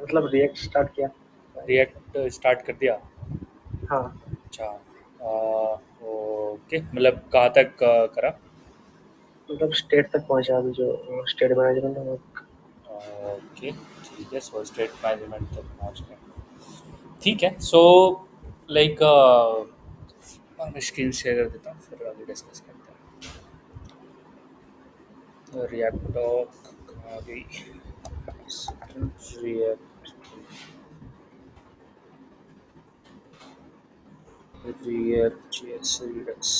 मतलब react start किया। React start कर दिया। हाँ, अच्छा। ओके, मतलब कहाँ तक करा? मतलब स्टेट तक पहुंचा अभी जो स्टेट मैनेजमेंट है वो। ओके, ठीक है। सो स्टेट मैनेजमेंट तक पहुँच गए। ठीक है। सो लाइक मैं स्क्रीन शेयर कर देता हूँ, फिर आगे डिस्कस करते हैं। रिएक्ट टॉक कहाँ गई? React react JS Redux.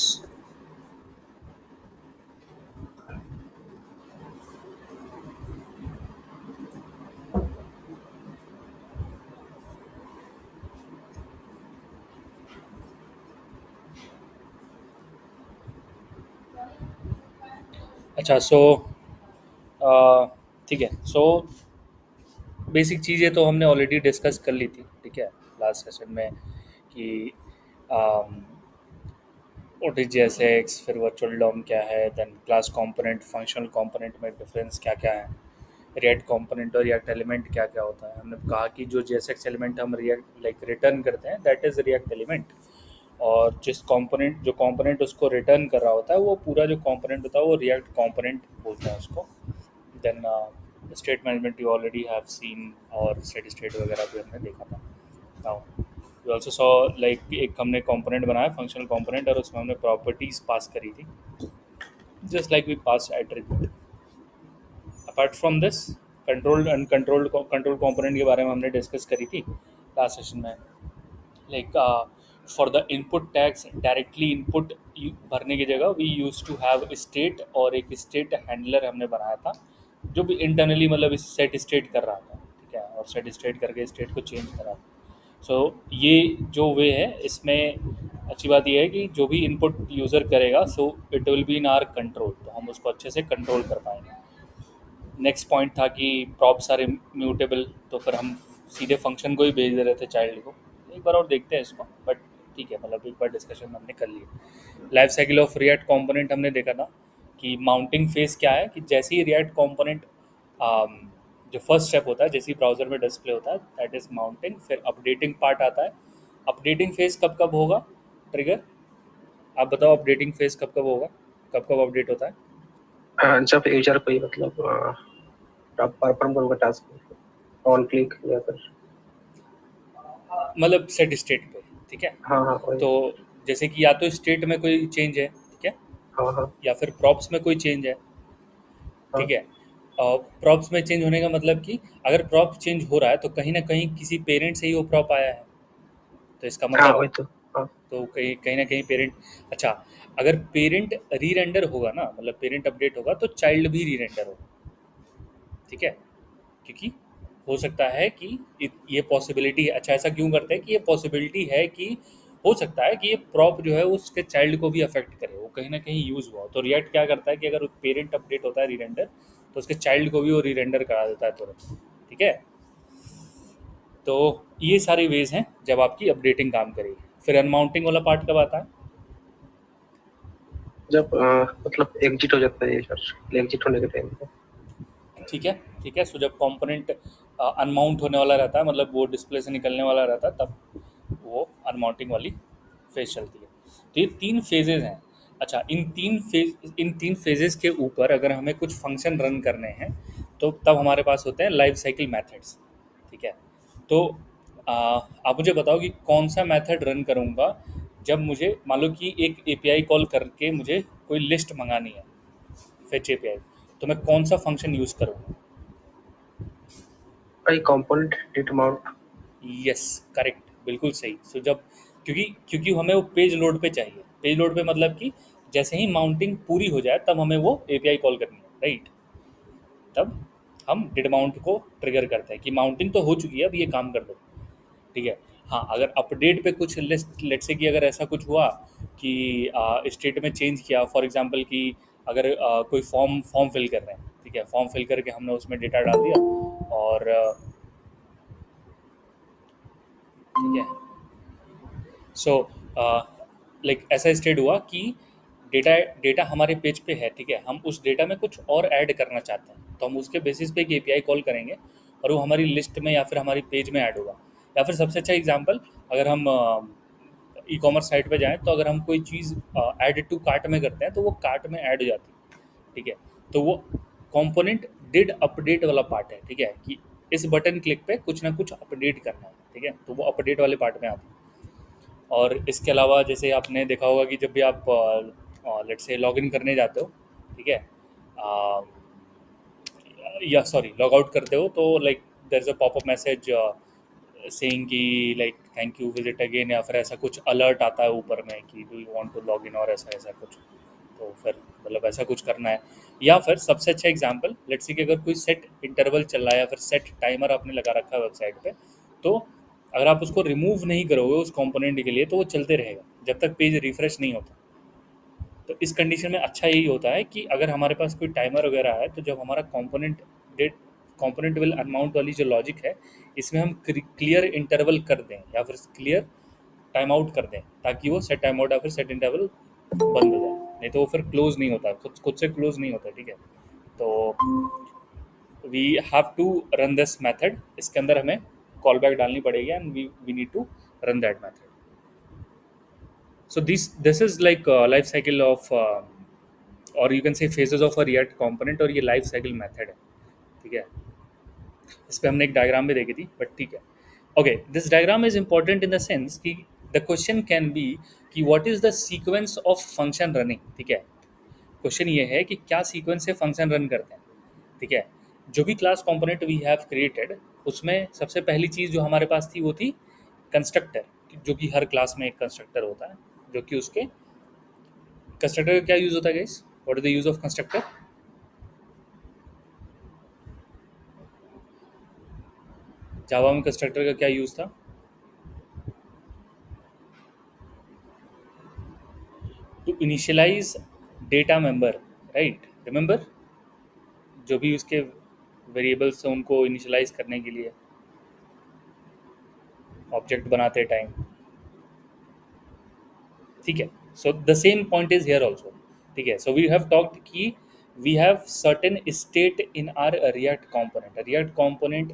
अच्छा। सो ठीक है। सो बेसिक चीज़ें तो हमने ऑलरेडी डिस्कस कर ली थी, ठीक है, लास्ट सेशन में, कि व्हाट इज जेएसएक्स, फिर वर्चुअल डॉम क्या है, then class component, functional component में डिफरेंस क्या क्या है, रिएक्ट कंपोनेंट और रिएक्ट एलिमेंट क्या क्या होता है। हमने कहा कि जो जेएसएक्स एलिमेंट हम रिएक्ट लाइक रिटर्न करते हैं, दैट इज़ रिएक्ट एलिमेंट। और जो कंपोनेंट उसको रिटर्न कर रहा होता है, वो पूरा जो कंपोनेंट होता है वो रिएक्ट कंपोनेंट बोलते हैं उसको। Then state management you already have seen, और स्टेडी स्टेट वगैरह भी हमने देखा था। Now we also saw like एक हमने कंपोनेंट बनाया, फंक्शनल कंपोनेंट, और उसमें हमने प्रॉपर्टीज पास करी थी, just like we pass attribute. Apart from this, controlled uncontrolled control component के बारे में हमने डिस्कस करी थी लास्ट सेशन में। Like for the input tags, directly input भरने की जगह we use to have state, और एक स्टेट हैंडलर हमने बनाया था जो भी इंटरनली मतलब इस सेट स्टेट कर रहा था, ठीक है, और सेट स्टेट करके स्टेट को चेंज करा। सो ये जो वे है, इसमें अच्छी बात ये है कि जो भी इनपुट यूज़र करेगा, so it will be in our control, तो हम उसको अच्छे से कंट्रोल कर पाएंगे। नेक्स्ट पॉइंट था कि प्रॉप्स आर इम्यूटेबल, तो फिर हम सीधे फंक्शन को ही भेज दे रहे थे चाइल्ड को। एक बार और देखते हैं इसको, बट ठीक है, मतलब एक बार डिस्कशन हमने कर लिया। Life cycle of react component हमने देखा था कि माउंटिंग फेज क्या है, कि जैसे ही रिएक्ट कंपोनेंट जो फर्स्ट स्टेप होता है, जैसे ही ब्राउजर में डिस्प्ले होता है, दैट इज माउंटिंग। फिर अपडेटिंग पार्ट आता है। अपडेटिंग फेज कब कब होगा ट्रिगर? आप बताओ, अपडेटिंग फेज कब कब होगा, कब कब अपडेट होता है? जब यूजर कोई मतलब परफॉर्म करूँगा टास्क ऑन क्लिक या फिर। मतलब सेट स्टेट पे, ठीक है। हाँ हाँ वही। तो जैसे कि या तो स्टेट में कोई चेंज है, ठीक है, हाँ हाँ या फिर प्रॉप्स में कोई चेंज है, हाँ ठीक है। प्रॉप्स में चेंज होने का मतलब कि अगर प्रॉप चेंज हो रहा है तो कहीं ना कहीं किसी पेरेंट से ही वो प्रॉप आया है, तो इसका हाँ मतलब, वही तो। हाँ तो कहीं कहीं ना कहीं पेरेंट। अच्छा, अगर पेरेंट री रेंडर होगा ना, मतलब पेरेंट अपडेट होगा, तो चाइल्ड भी री रेंडर होगा, ठीक है। क्योंकि हो सकता है कि ये पॉसिबिलिटी है। अच्छा, ऐसा क्यों करते हैं कि ये पॉसिबिलिटी है कि हो सकता है कि ये प्रॉप जो है वो उसके चाइल्ड को भी अफेक्ट करे, वो कहीं ना कहीं यूज हुआ हो। तो रिएक्ट क्या करता है कि अगर पेरेंट अपडेट होता है रीरेंडर, तो उसके चाइल्ड को भी वो रीरेंडर करा देता है तुरंत, ठीक है। तो ये सारे वेज हैं जब आपकी अपडेटिंग काम करेगी। फिर अनमाउंटिंग वाला पार्ट कब आता है? जब मतलब एग्जिट हो जाता है यूजर, एग्जिट होने के टाइम पे। ठीक है, ठीक है। सो जब कंपोनेंट अनमाउंट होने वाला रहता है, मतलब वो डिस्प्ले से निकलने वाला रहता है, तब वो अनमाउंटिंग वाली फेज चलती है। तो ये तीन फेजेस हैं। अच्छा, इन तीन फेजेस के ऊपर अगर हमें कुछ फंक्शन रन करने हैं, तो तब हमारे पास होते हैं लाइफ साइकिल मैथड्स, ठीक है। तो आप मुझे बताओ कि कौन सा मेथड रन करूँगा जब मुझे मान लो कि एक एपीआई कॉल करके मुझे कोई लिस्ट मंगानी है, फेच एपीआई, तो मैं कौन सा फंक्शन यूज़ करूँगा? भाई कंपोनेंट डिट माउंट। यस, करेक्ट, बिल्कुल सही। सो जब, क्योंकि क्योंकि हमें वो पेज लोड पे चाहिए। पेज लोड पे मतलब कि जैसे ही माउंटिंग पूरी हो जाए तब हमें वो एपीआई कॉल करनी है, राइट। तब हम डिड माउंट को ट्रिगर करते हैं कि माउंटिंग तो हो चुकी है, अब ये काम कर दो, ठीक है। हाँ, अगर अपडेट पे कुछ लिस्ट, लेट से कि अगर ऐसा कुछ हुआ कि स्टेट में चेंज किया, फॉर एग्जांपल कि अगर कोई फॉर्म फॉर्म फिल कर रहे हैं, ठीक है, फॉर्म फिल करके हमने उसमें डेटा डाल दिया, और ठीक है। सो लाइक ऐसा स्टेट हुआ कि डेटा डेटा हमारे पेज पे है, ठीक है, हम उस डेटा में कुछ और ऐड करना चाहते हैं, तो हम उसके बेसिस पे एक एपीआई कॉल करेंगे, और वो हमारी लिस्ट में या फिर हमारी पेज में ऐड होगा। या फिर सबसे अच्छा एग्जांपल, अगर हम ई कॉमर्स साइट पे जाएं तो अगर हम कोई चीज़ ऐड टू कार्ट में करते हैं तो वो कार्ट में ऐड हो जाती है, ठीक है। तो वो कंपोनेंट डिड अपडेट वाला पार्ट है, ठीक है, कि इस बटन क्लिक पे कुछ ना कुछ अपडेट करना है, ठीक है, तो वो अपडेट वाले पार्ट में आता है। और इसके अलावा जैसे आपने देखा होगा कि जब भी आप लेट्स से लॉग इन करने जाते हो, ठीक है, अ, या सॉरी लॉग आउट करते हो, तो like there is a popup message saying कि like thank you visit again, या फिर ऐसा कुछ अलर्ट आता है ऊपर में कि do you want to log in और ऐसा ऐसा कुछ। तो फिर मतलब ऐसा कुछ करना है। या फिर सबसे अच्छा एग्जांपल, लेट्स सी कि अगर कोई सेट इंटरवल चल रहा है या फिर सेट टाइमर आपने लगा रखा है वेबसाइट पे, तो अगर आप उसको रिमूव नहीं करोगे उस कंपोनेंट के लिए तो वो चलते रहेगा जब तक पेज रिफ्रेश नहीं होता। तो इस कंडीशन में अच्छा यही होता है कि अगर हमारे पास कोई टाइमर वगैरह है, तो जब हमारा component that component will unmount वाली जो लॉजिक है, इसमें हम क्लियर इंटरवल कर दें या फिर क्लियर टाइम आउट कर दें, ताकि वो सेट टाइम आउट या फिर सेट इंटरवल बंद हो जाए। नहीं तो वो फिर क्लोज नहीं होता, खुद खुद से क्लोज नहीं होता, ठीक है। तो we have to run this method, इसके अंदर हमें कॉल बैक डालनी पड़ेगी and we need to run that method. So this is like life cycle of or you can say phases of a React component, और ये life cycle method है, ठीक है। इस पे हमने एक डायग्राम भी देखी थी, बट ठीक है। Okay, this diagram is important in the sense कि द क्वेश्चन कैन बी कि what is the sequence of function running, ठीक है। क्वेश्चन ये है कि क्या सीक्वेंस से फंक्शन रन करते हैं, ठीक है। जो भी class component we have created, उसमें सबसे पहली चीज़ जो हमारे पास थी वो थी कंस्ट्रक्टर, जो कि हर क्लास में एक कंस्ट्रक्टर होता है, जो कि उसके कंस्ट्रक्टर का क्या यूज होता है guys, what is the use of constructor. Java में कंस्ट्रक्टर का क्या यूज था, to initialize data member, right, remember, जो भी उसके वेरिएबल्स हैं उनको इनिशियलाइज करने के लिए ऑब्जेक्ट बनाते टाइम, ठीक है। So the same point is here also, ठीक है। सो वी हैव टॉक्ड कि we have certain state in our React component. React component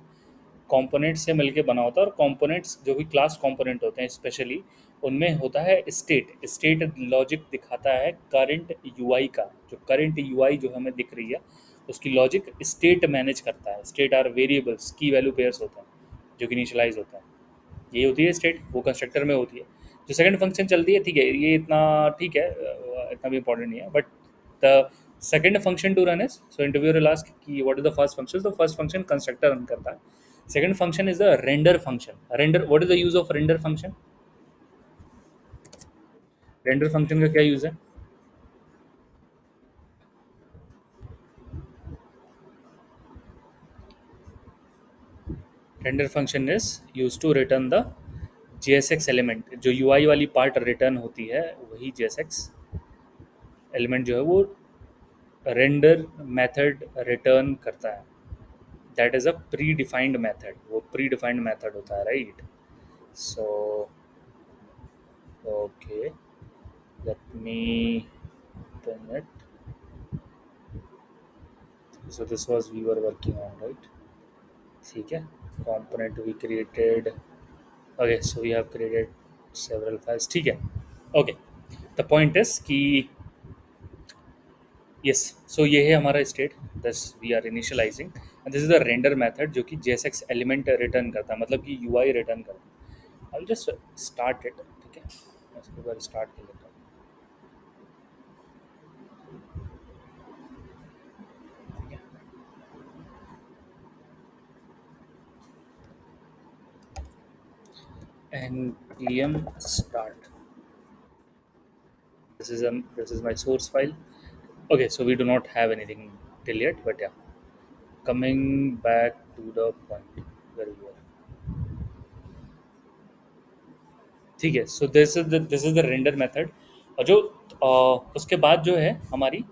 component से मिलके बना होता है, और कंपोनेंट्स जो भी क्लास कंपोनेंट होते हैं स्पेशली, उनमें होता है स्टेट। स्टेट लॉजिक दिखाता है करंट यूआई का, जो करंट यूआई जो हमें दिख रही है उसकी लॉजिक स्टेट मैनेज करता है। स्टेट आर वेरिएबल्स, की वैल्यू पेयर्स होते हैं जो कि इनिशियलाइज होता है, ये होती है स्टेट, वो कंस्ट्रक्टर में होती है। जो सेकंड फंक्शन चलती है, ठीक है, ये इतना ठीक है, इतना भी इंपॉर्टेंट नहीं है, but the second function to run is, so interviewer will ask कि what is the first function, तो फर्स्ट फंक्शन कंस्ट्रक्टर रन करता है। Second function is the render function. Render, what is the use of render function, render function का क्या use है। Render function is use to return the JSX element, जो UI वाली part return होती है वही JSX एलिमेंट जो है वो रेंडर मेथड रिटर्न करता है। That is a pre defined method, वो प्री डिफाइंड मेथड होता है, right. So okay, let me open it. So this was we were working on, right, ठीक है। component we created, okay, so we have created several files, ठीक है। okay, the point is कि yes, so ये है हमारा state, this we are initializing and this is the render method जो कि JSX एलिमेंट रिटर्न करता है, मतलब कि UI रिटर्न करता है। I will just start it, ठीक है, मैं इसको एक बार स्टार्ट कर लेता हूँ, ठीक है। npm start, this is my source file. Okay, so we do not have anything till yet, but yeah, coming back to the point where we were, ठीक है। So this is the render method. और जो उसके बाद जो है हमारी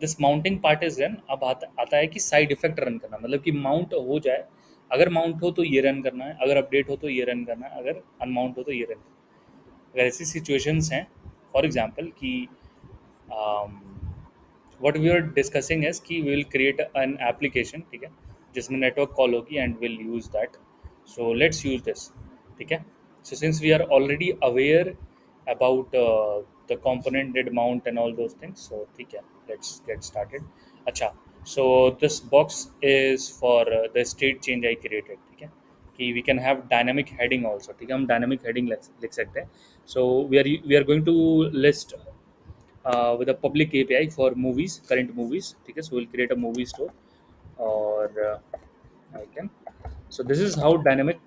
this mounting part is run. अब आता है कि साइड इफेक्ट रन करना, मतलब कि माउंट हो जाए, अगर माउंट हो तो ये रन करना है, अगर अपडेट हो तो ये रन करना है, अगर अनमाउंट हो तो ये रन करना है। अगर ऐसी सिचुएशंस हैं, फॉर एग्जांपल कि what we are discussing is कि we will create an application, ठीक है। जिसमें नेटवर्क कॉल होगी and will use that. So let's use this. ठीक है. So since we are already aware about the component mount and all those things, so ठीक है, let's get started. अच्छा, so this box is for the state change I created. ठीक है, कि we can have dynamic heading also. ठीक है, हम dynamic heading लिख सकते हैं. So we are going to list with a public API for movies, current movies. ठीक है, so we'll create a movie store. और I can, so this is how dynamic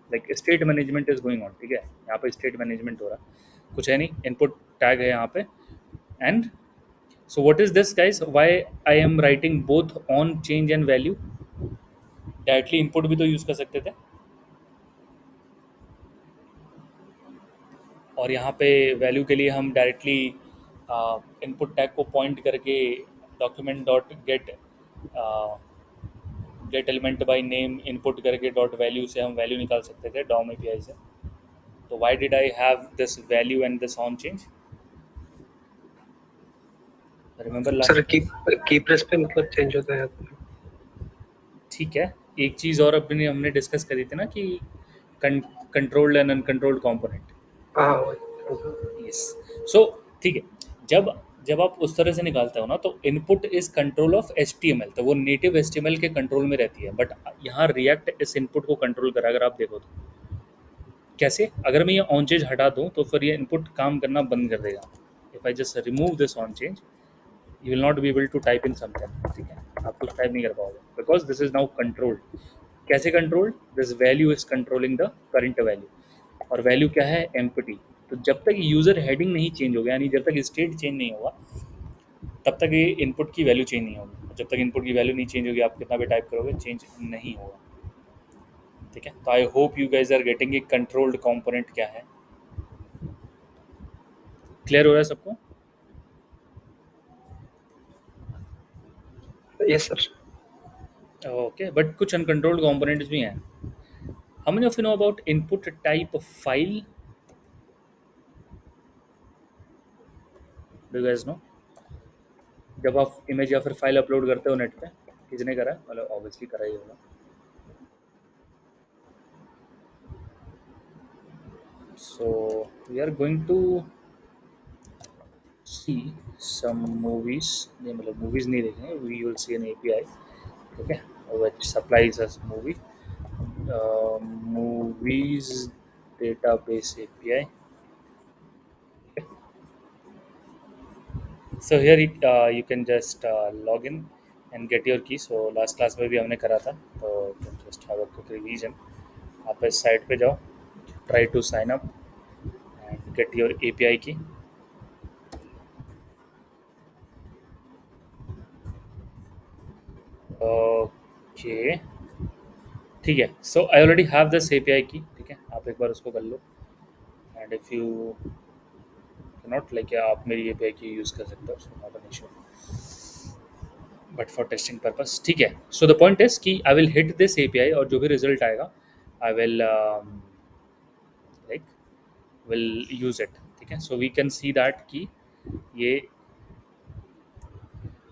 like state management is going on. ठीक है, यहाँ पे state management हो रहा है, कुछ है नहीं, input tag है यहाँ पे. And so what is this, guys? Why I am writing both on change and value? Directly input भी तो यूज़ कर सकते थे. और यहाँ पे वैल्यू के लिए हम डायरेक्टली इनपुट टैग को पॉइंट करके document dot gate element by name input करके डॉट वैल्यू से हम वैल्यू निकाल सकते थे डॉम एपीआई से. तो why did I have this value and this on change? Remember sir last. की प्रेस पे मतलब चेंज होता है. ठीक है, एक चीज़ और अपने हमने डिस्कस करी थी ना कि कंट्रोल्ड एंड अनकंट्रोल्ड कंपोनेंट. हाँ. यस. सो ठीक है, जब जब आप उस तरह से निकालते हो ना, तो input is control of HTML, तो वो नेटिव HTML के कंट्रोल में रहती है. बट यहाँ रिएक्ट इस इनपुट को कंट्रोल करा. अगर आप देखो तो कैसे, अगर मैं ये ऑन चेंज हटा दूँ तो फिर ये इनपुट काम करना बंद कर देगा. If I just remove this on change, you will not be able to type in something. ठीक है, आप कुछ टाइप नहीं कर पाओगे because this is now controlled. कैसे controlled? This value is controlling the current value. और वैल्यू क्या है? एम्प्टी. तो जब तक यूज़र हेडिंग नहीं चेंज हो गया, यानी जब तक स्टेट चेंज नहीं होगा, तब तक ये इनपुट की वैल्यू चेंज नहीं होगी. जब तक इनपुट की वैल्यू नहीं चेंज होगी, आप कितना भी टाइप करोगे चेंज नहीं होगा. ठीक है, तो I hope you guys are getting a controlled component क्या है. क्लियर हो रहा है सबको? Yes sir. ओके, बट कुछ अनकंट्रोल्ड कंपोनेंट्स भी हैं. How many of you know about input type file? Do you guys know? जब आप इमेज या फिर फाइल अपलोड करते हो नेट पे, किसने करा है? मतलब ऑब्वियसली करा ही होगा. So we are going to see some movies. नहीं, मतलब movies नहीं देखेंगे, we will see an API. ठीक है, which supplies us movie, movies database API. So here you can just log in and get your key. So last class में भी हमने करा था, तो just have a quick revision. आप इस साइट पे जाओ, try to sign up and get your API key. Okay, ठीक है. So I already have this API key. ठीक है, आप एक बार उसको कर लो. And if you not like, आप मेरी API की यूज़ कर सकते हो, so not an issue, but for testing purpose. ठीक है, सो द पॉइंट इज कि I will hit this API और जो भी रिजल्ट आएगा I will like will use it. ठीक है, so we can see that कि ये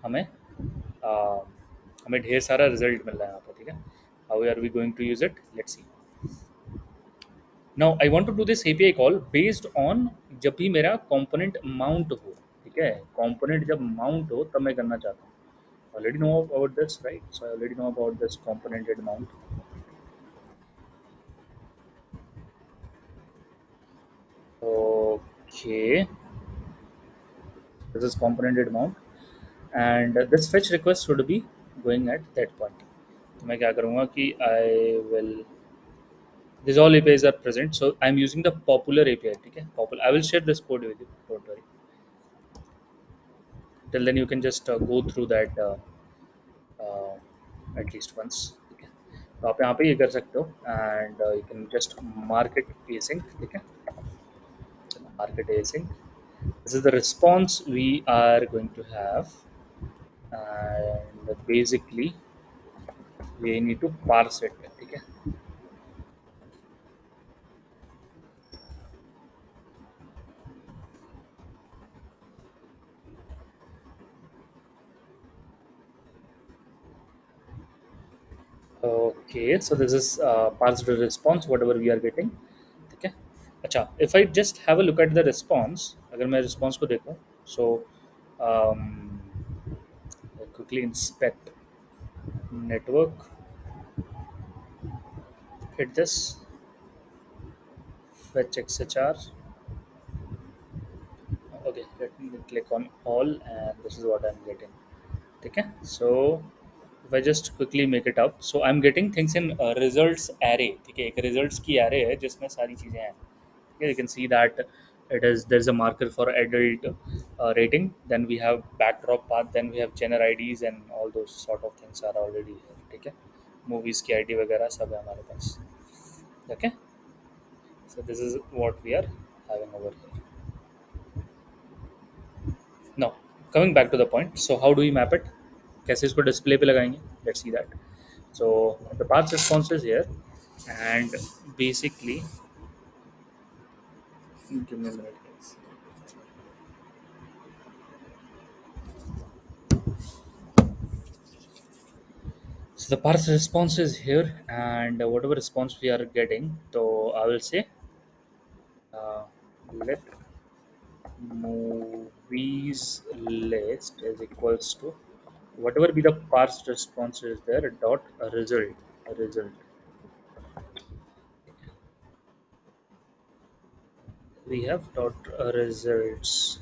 हमें हमें ढेर सारा रिजल्ट मिल रहा है यहाँ पर. ठीक है, how are we going to use it, let's see. Now I want to do this API call based on जब भी मेरा कंपोनेंट माउंट हो. ठीक है, कंपोनेंट जब माउंट हो तब मैं करना चाहता हूँ. Already know about this, right? So I already know about this componented mount. Okay, this is componented mount and this fetch request should be going at that point. तो मैं क्या करूँगा कि I will, these all APIs are present, so I'm using the popular API. ठीक है, popular. I will share this code with you, don't worry. Till then you can just go through that at least once. ठीक है, तो आप यहाँ पे ये कर सकते हो and you can just mark it async. ठीक है, mark it async. This is the response we are going to have, and basically we need to parse it. ठीक है, Okay, so this is parsed response, whatever we are getting. ठीक है. अच्छा, if I just have a look at the response, अगर मैं response को देखूं, so um, I quickly inspect network, hit this, fetch XHR. Okay, let me click on all, and this is what I'm getting. ठीक है. So if I just quickly make it up, so I'm getting things in results array. ठीक है, एक results की array है जिसमें सारी चीज़ें हैं. Okay, you can see that there's a marker for adult rating, then we have backdrop path, then we have genre IDs, and all those sort of things are already here. ठीक है, movies की ID वगैरह सब है हमारे पास. Okay, so this is what we are having over here. Now coming back to the point, so how do we map it? कैसे इसको display पे लगाएंगे? Let's see that. So the path response is here, and basically, give me a minute, guys. So the parse response is here, and whatever response we are getting, so I will say uh, let movies list is equals to whatever be the parse response is there dot result. We have dot results.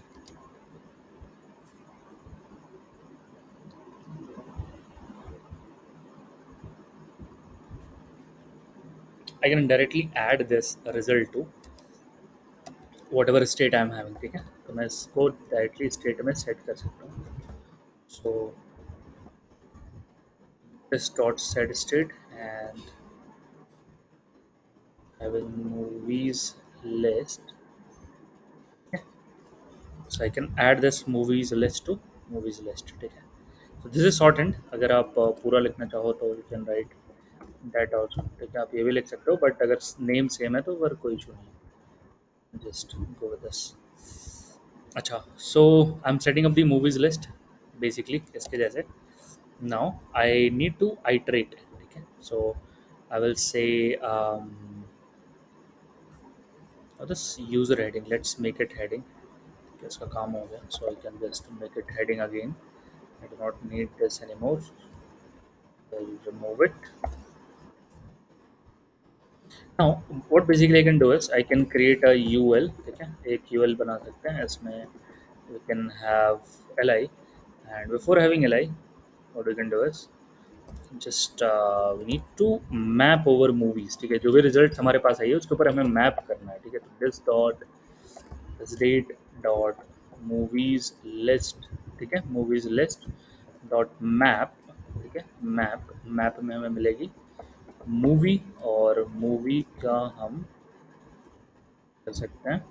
I can directly add this result to whatever state I am having. ठीक है, तो मैं इसको directly state में set कर सकता हूँ. So this dot set state and having movies list. So I can add this movies list to movies list. ठीक है. So this is shorthand. अगर आप पूरा लिखना चाहो तो you can write that also. ठीक है, आप ये भी लिख सकते हो, but अगर नेम सेम है तो फिर कोई इशू नहीं है. Just go with this. अच्छा, so I'm setting up the movies list basically इसके जैसे. Now I need to iterate. ठीक है, so I will say this user heading. Let's make it heading. इसका काम हो गया, so I can just make it heading again. I do not need this anymore. I'll remove it. Now what basically I can do is I can create a UL. ठीक है, एक UL बना सकते हैं इसमें. We can have LI, and before having LI, what we can do is just we need to map over movies. ठीक है, जो भी रिजल्ट हमारे पास आई है उसके ऊपर हमें मैप करना है. ठीक है, तो this date dot movies list. ठीक है, movies list dot map. ठीक है, मैप में हमें मिलेगी मूवी, और मूवी का हम कर सकते हैं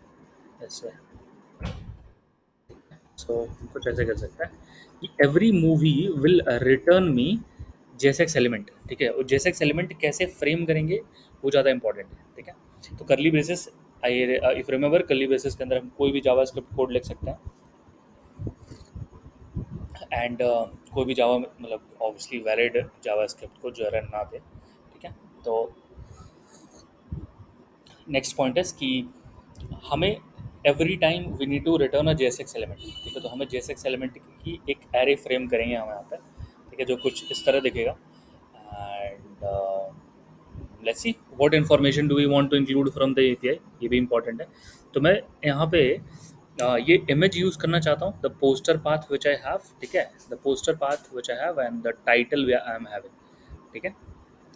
ऐसे. सो कुछ ऐसे कर सकते हैं कि every movie will return me JSX element. ठीक है, और जेएसएक्स एलिमेंट कैसे फ्रेम करेंगे वो ज़्यादा इंपॉर्टेंट है. ठीक है, तो करली बेसिस, आई इफ रिमेंबर, करली बेसिस के अंदर हम कोई भी जावास्क्रिप्ट कोड लिख सकते हैं, एंड कोई भी जावा मतलब ऑब्वियसली वैलिड जावास्क्रिप्ट को जो रन ना दे. ठीक है, तो नेक्स्ट पॉइंट है कि हमें every time we need to return a JSX element. ठीक है, तो हमें जेएसएक्स एलिमेंट की एक एरे फ्रेम करेंगे हम यहाँ पे. ठीक है, जो कुछ इस तरह दिखेगा, and let's see what information do we want to include from the API. ये भी इंपॉर्टेंट है. तो मैं यहाँ पे ये इमेज यूज़ करना चाहता हूँ, the poster path which I have. ठीक है, the poster path which I have and the title I am having. ठीक है,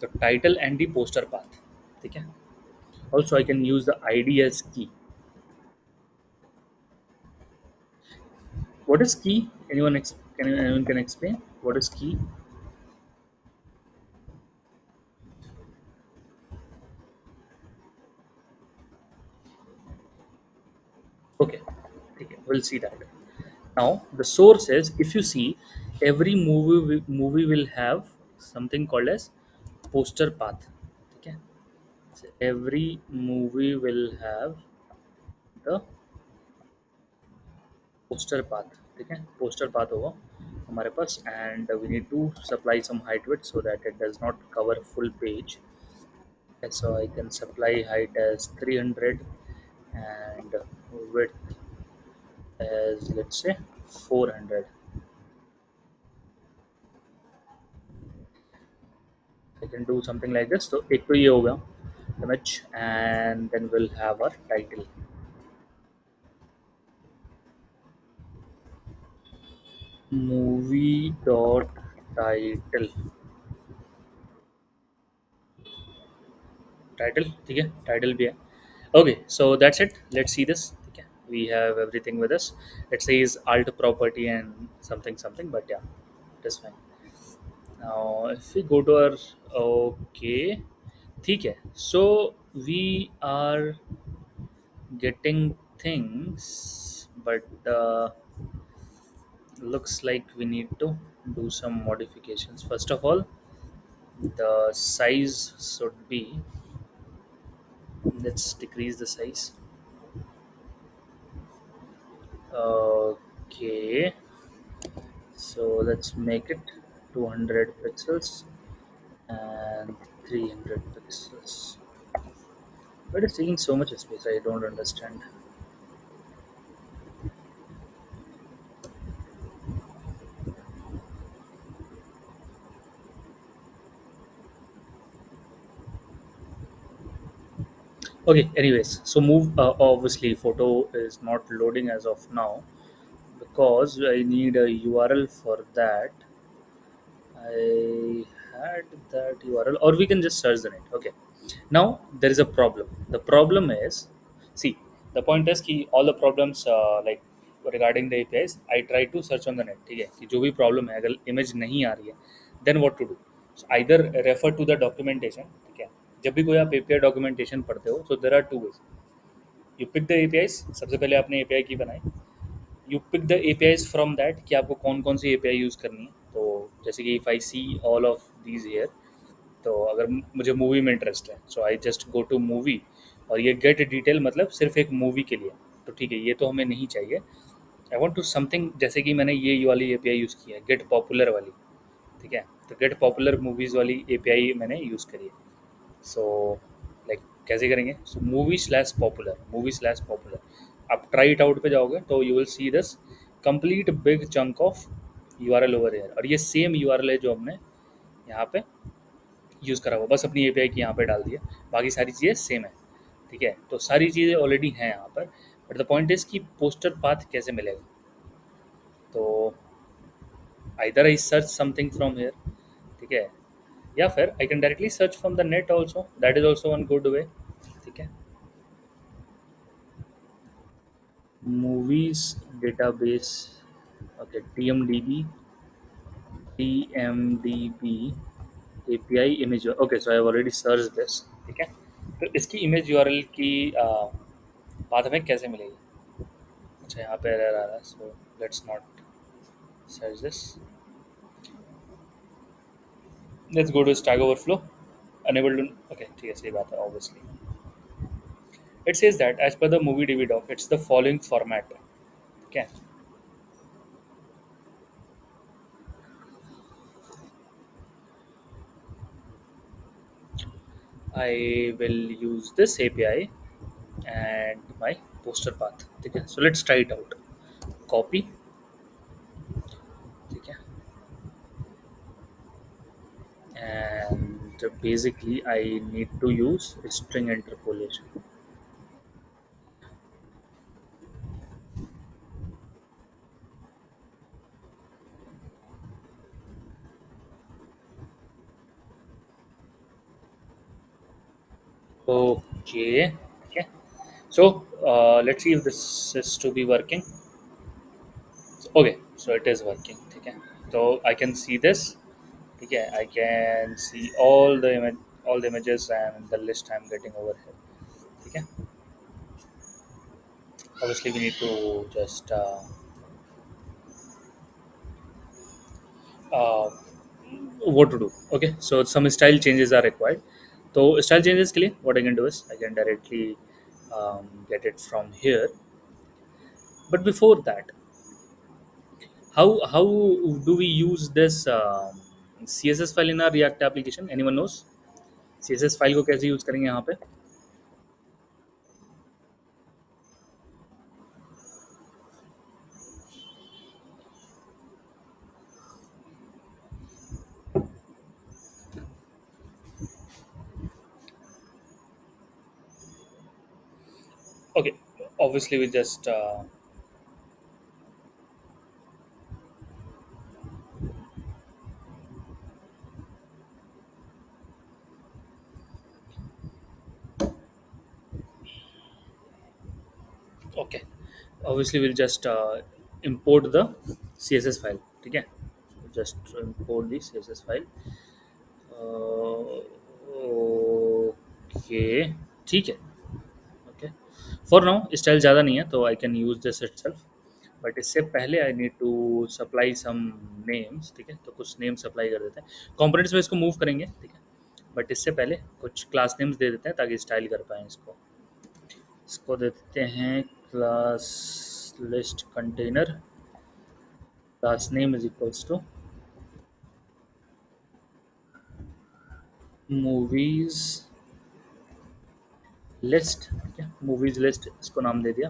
तो title and the poster path. ठीक है, also I can use the id as key. What is key? Anyone can explain what is key? Okay, okay, we'll see that. Now the source is, if you see, every movie will have something called as poster path. Okay, so every movie will have the poster path. ठीक है, poster path होगा. हमारे पास, and we need to supply some height width so that it does not cover full page. Okay, so I can supply height as 300 and width as, let's say, 400. I can do something like this. So एक तो ये हो गया image, and then we'll have our title. Movie dot title. Title, ठीक है, title भी है. Okay, so that's it. Let's see this. ठीक है, we have everything with us. It says alt property and something something, but yeah, it is fine. Now if we go to our, okay, ठीक है, so we are getting things, but looks like we need to do some modifications. First of all, the size should be, let's decrease the size. Okay, so let's make it 200 pixels and 300 pixels. But it's taking so much space, I don't understand. Okay, anyways, so move, obviously photo is not loading as of now because I need a URL for that. I had that URL, or we can just search the net. Okay. Now there is a problem. The problem is, see, the point is कि all the problems like regarding the APIs, I try to search on the net. ठीक है कि जो भी problem है, अगर image नहीं आ रही है, then what to do? So either refer to the documentation. ठीक है, जब भी कोई आप API documentation पढ़ते हो, so there are two ways. You pick the APIs. सबसे पहले आपने API की बनाई. You pick the APIs from that कि आपको कौन कौन सी API यूज़ करनी है. तो जैसे कि if I see all of these here, तो अगर मुझे मूवी में इंटरेस्ट है, so I just go to movie, और ये गेट डिटेल मतलब सिर्फ एक मूवी के लिए. तो ठीक है, ये तो हमें नहीं चाहिए. आई वांट टू समथिंग, जैसे कि मैंने ये वाली एपीआई यूज़ की है, गेट पॉपुलर वाली. ठीक है, तो गेट पॉपुलर मूवीज़ वाली एपीआई मैंने यूज़ करी है. सो लाइक कैसे करेंगे? सो मूवी स्लैश पॉपुलर. आप ट्राई इट आउट पे जाओगे तो you will see this complete big chunk of URL over here, और ये सेम यूआरएल है जो हमने यहाँ पे यूज़ करा हुआ. बस अपनी एपीआई की यहाँ पे डाल दिया, बाकी सारी चीज़ें सेम है. ठीक है, तो सारी चीज़ें ऑलरेडी हैं यहाँ पर, बट द पॉइंट इज़ कि पोस्टर पाथ कैसे मिलेगा. तो either I search something from here. ठीक है, या फिर I can directly search from the net also, that is also one good way. ठीक है, movies database. Okay, TMDB API image. Okay, so I have already search this. ठीक है, तो इसकी इमेज यूआरएल की पाथ में कैसे मिलेगी? अच्छा, यहाँ पे एरर आ रहा है, so let's not search this. Let's go to Stack Overflow. Unable to, okay ठीक है, सही बात है. Obviously it says that as per the movie DB doc, it's the following format. Okay, I will use this API and my poster path. Okay, so let's try it out. Copy. Okay, and basically I need to use string interpolation. Okay, okay. So let's see if this is to be working. Okay, so it is working. Okay, so I can see this. Okay, I can see all the images and the list I'm getting over here. Okay, obviously we need to just uh, what to do. Okay, so some style changes are required. So style changes के लिए what I can do is I can directly get it from here. But before that, how do we use this CSS file in our React application? Anyone knows? CSS file को कैसे use करेंगे यहाँ पे? Okay, obviously we just okay, obviously we'll just import the CSS file. ठीक है, just import the CSS file. Okay, ठीक है. Okay, for now style ज़्यादा नहीं है तो I can use this itself. But इससे पहले I need to supply some names. ठीक है, तो कुछ नेम सप्लाई कर देते हैं. कंपोनेंट्स में इसको मूव करेंगे. ठीक है, बट इससे पहले कुछ क्लास नेम्स दे देते हैं ताकि स्टाइल कर पाएँ इसको. इसको दे देते हैं class list container. Class name is equals to movies list. ठीक है, मूवीज़ लिस्ट इसको नाम दे दिया.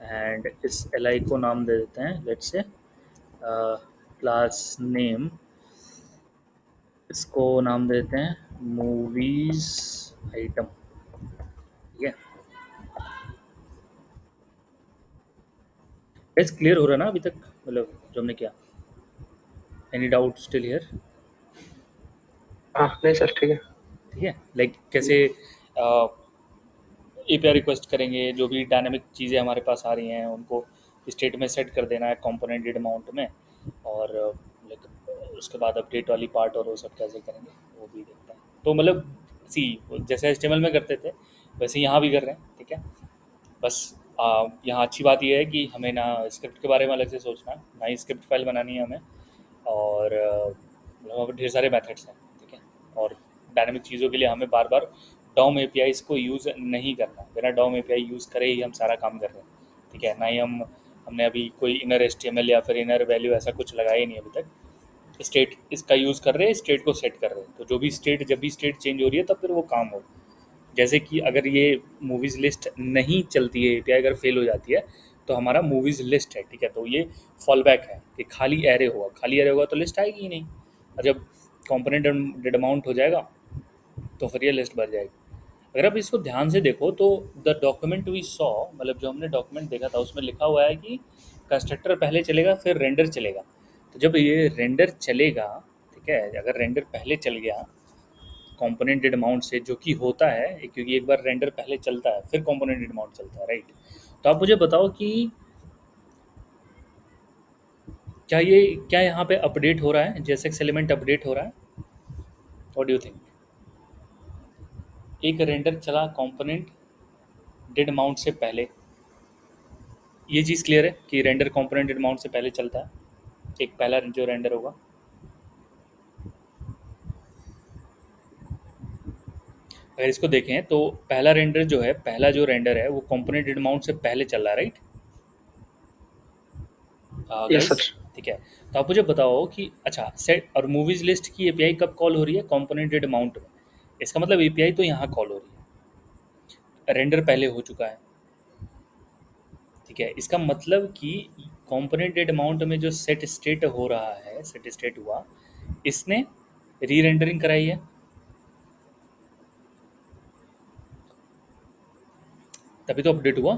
एंड इस एल को नाम दे देते हैं लेट्स से क्लास नेम. इसको नाम देते हैं मूवीज़ आइटम. ठीक है, इट्स क्लियर हो रहा है ना अभी तक, मतलब जो हमने किया? Any doubt still here? हाँ नहीं सर ठीक है. ठीक है, लाइक कैसे एपीआई रिक्वेस्ट करेंगे, जो भी डायनामिक चीज़ें हमारे पास आ रही हैं उनको स्टेट में सेट कर देना है कंपोनेंटेड अमाउंट में. और लाइक उसके बाद अपडेट वाली पार्ट और वो सब कैसे करेंगे वो भी देखते हैं. तो मतलब सी जैसे HTML में करते थे वैसे यहाँ भी कर रहे हैं. ठीक है, बस यहाँ अच्छी बात यह है कि हमें ना स्क्रिप्ट के बारे में अलग से सोचना है, ना ही स्क्रिप्ट फाइल बनानी है हमें. और वहाँ पर ढेर सारे मेथड्स हैं. ठीक है, और डायनामिक चीज़ों के लिए हमें बार बार डॉम एपीआईज़ को यूज़ नहीं करना. बिना डॉम एपीआई यूज़ करे ही हम सारा काम कर रहे हैं. ठीक है, ना ही हमने अभी कोई इनर HTML या फिर इनर वैल्यू ऐसा कुछ लगाया ही नहीं अभी तक. स्टेट इसका यूज़ कर रहे हैं, स्टेट को सेट कर रहे हैं. तो जो भी स्टेट जब भी स्टेट चेंज हो रही है तब फिर वो काम हो. जैसे कि अगर ये मूवीज़ लिस्ट नहीं चलती है, एपीआई अगर फेल हो जाती है तो हमारा मूवीज़ लिस्ट है. ठीक है, तो ये फॉल बैक है कि खाली एरे होगा. खाली एरे होगा तो लिस्ट आएगी ही नहीं. और जब कंपोनेंट डेड अमाउंट हो जाएगा तो फिर ये लिस्ट भर जाएगी. अगर आप इसको ध्यान से देखो तो द डॉक्यूमेंट वी सॉ, मतलब जो हमने डॉक्यूमेंट देखा था उसमें लिखा हुआ है कि कंस्ट्रक्टर पहले चलेगा फिर रेंडर चलेगा. तो जब ये रेंडर चलेगा, ठीक है, अगर रेंडर पहले चल गया कॉम्पोनेंटेड अमाउंट से, जो कि होता है क्योंकि एक बार रेंडर पहले चलता है फिर कॉम्पोनेंटेड अमाउंट चलता है, राइट? तो आप मुझे बताओ कि क्या यहाँ पे अपडेट हो रहा है, JSX एलिमेंट अपडेट हो रहा है? What do you think? एक रेंडर चला कंपोनेंट डेड अमाउंट से पहले. ये चीज़ क्लियर है कि रेंडर कंपोनेंट डेड अमाउंट से पहले चलता है. एक पहला जो रेंडर होगा, अगर इसको देखें तो पहला रेंडर जो है, पहला जो रेंडर है वो कंपोनेंट डेड अमाउंट से पहले चल रहा है, राइट यस गाइस? सर. ठीक है, तो आप मुझे बताओ कि अच्छा सेट और मूवीज लिस्ट की एपीआई कब कॉल हो रही है? कंपोनेंट डेड अमाउंट में. इसका मतलब एपीआई तो यहाँ कॉल हो रही है, रेंडर पहले हो चुका है. ठीक है, इसका मतलब कि कंपोनेंट डेड अमाउंट में जो सेट स्टेट हो रहा है, सेट स्टेट हुआ, इसने री रेंडरिंग कराई है. तभी तो अपडेट हुआ.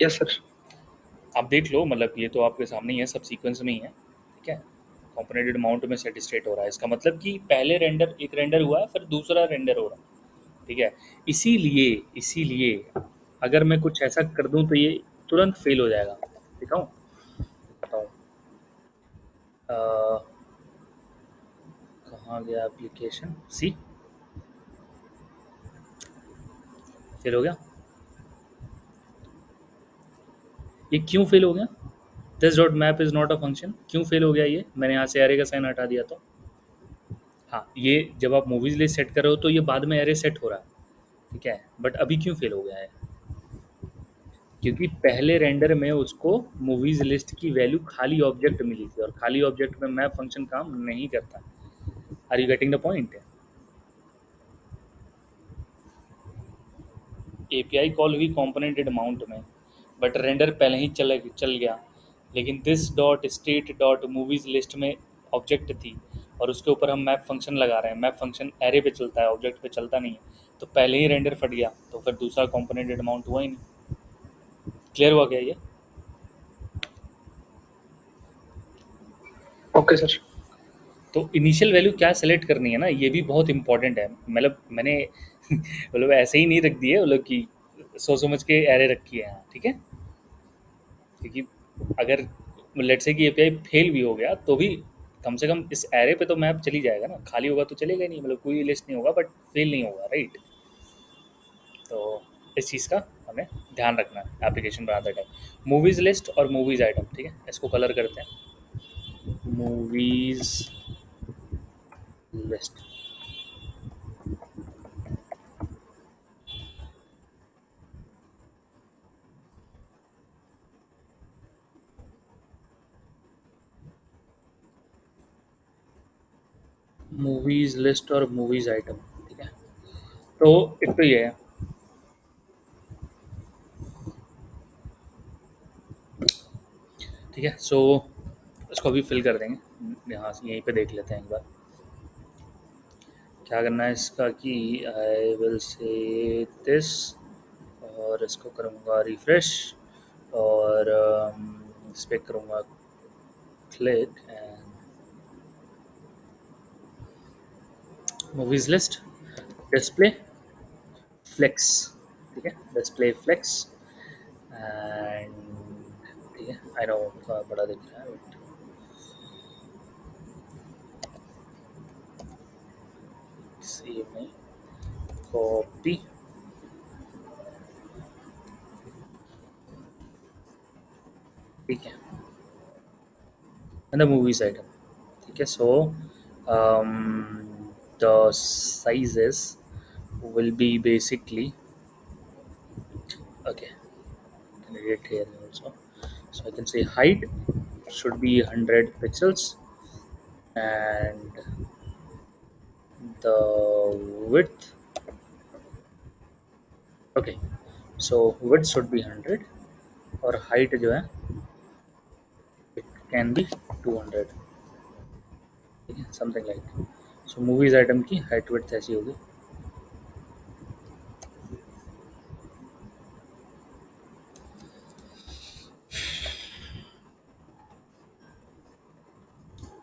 Yes sir. आप देख लो, मतलब ये तो आपके सामने ही है, सब सीक्वेंस में ही है. ठीक है, कंपोनेंटेड अमाउंट में सेट स्टेट हो रहा है, इसका मतलब कि पहले रेंडर एक रेंडर हुआ है फिर दूसरा रेंडर हो रहा है. ठीक है, इसीलिए अगर मैं कुछ ऐसा कर दूं तो ये तुरंत फेल हो जाएगा. दिखाऊं? बताओ कहाँ गया एप्लीकेशन? सी फेल हो गया. ये क्यों फेल हो गया? This dot map is not a function. क्यों फेल हो गया ये? मैंने यहाँ से एरे का साइन हटा दिया तो. हाँ, ये जब आप मूवीज लिस्ट सेट कर रहे हो तो ये बाद में एरे सेट हो रहा है. ठीक है, बट अभी क्यों फेल हो गया है? क्योंकि पहले रेंडर में उसको मूवीज लिस्ट की वैल्यू खाली ऑब्जेक्ट मिली थी, और खाली ऑब्जेक्ट में मैप फंक्शन काम नहीं करता। Are you getting the point? API call हुई कॉम्पोनेंटेड अमाउंट में, बट रेंडर पहले ही चल गया। लेकिन this dot state dot movies list में ऑब्जेक्ट थी, और उसके ऊपर हम मैप फंक्शन लगा रहे हैं। मैप फंक्शन एरे पे चलता है, ऑब्जेक्ट पे चलता नहीं है। तो पहले ही रेंडर फट गया, तो फिर दूसरा कॉम्पोनेंटेड अमाउंट हुआ ही नहीं। क्लियर हुआ क्या ये? Okay sir. तो इनिशियल वैल्यू क्या सेलेक्ट करनी है ना, ये भी बहुत इंपॉर्टेंट है। मतलब मैंने मतलब ऐसे ही नहीं रख दिए, मतलब कि सोच समझ के एरे रखी है यहाँ, ठीक है। क्योंकि अगर लेट्स से कि एपीआई फेल भी हो गया, तो भी कम से कम इस एरे पे तो मैप चली जाएगा ना। खाली होगा तो चलेगा ही नहीं, मतलब कोई लिस्ट नहीं होगा, बट फेल नहीं होगा, राइट। तो इस चीज़ का हमें ध्यान रखना है एप्लीकेशन बनाते टाइम। मूवीज़ लिस्ट और मूवीज़ आइटम, ठीक है, इसको कलर करते हैं। मूवीज़ लिस्ट, मूवीज़ लिस्ट और मूवीज़ आइटम, ठीक है। तो एक तो ये है, ठीक है। सो इसको अभी फिल कर देंगे, यहाँ से यहीं पे देख लेते हैं एक बार क्या करना है इसका। कि आई विल से दिस, और इसको करूँगा रिफ्रेश, और इस पर करूँगा click, and movies list, display flex, ठीक है, डिस्प्ले फ्लेक्स। एंड ठीक है, आई नो थोड़ा बड़ा दिख रहा है, बट सेव में कॉपी, ठीक है, एंड द मूवीज आइटम, ठीक है। सो the sizes will be basically, okay, can edit here also. So I can say height should be 100 pixels, and the width, okay, so width should be 100, और height जो है it can be 200, ठीक है, something like. सो movies item की height width ऐसी होगी।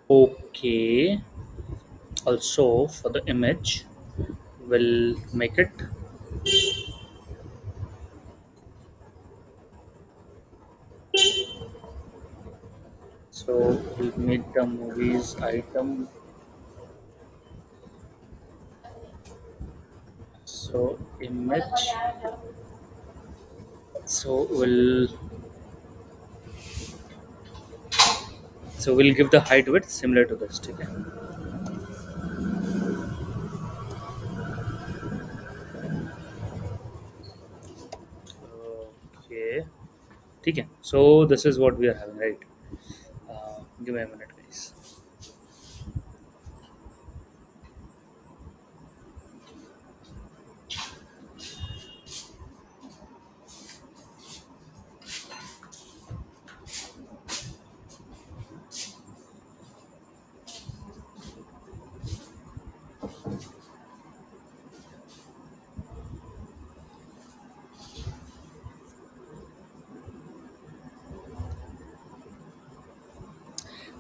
Okay, also for the image we'll make it, so we'll make the movies item, so image, so we'll give the height width similar to this, ठीक है। Okay, ठीक है। So this is what we are having, right. Give me a minute guys.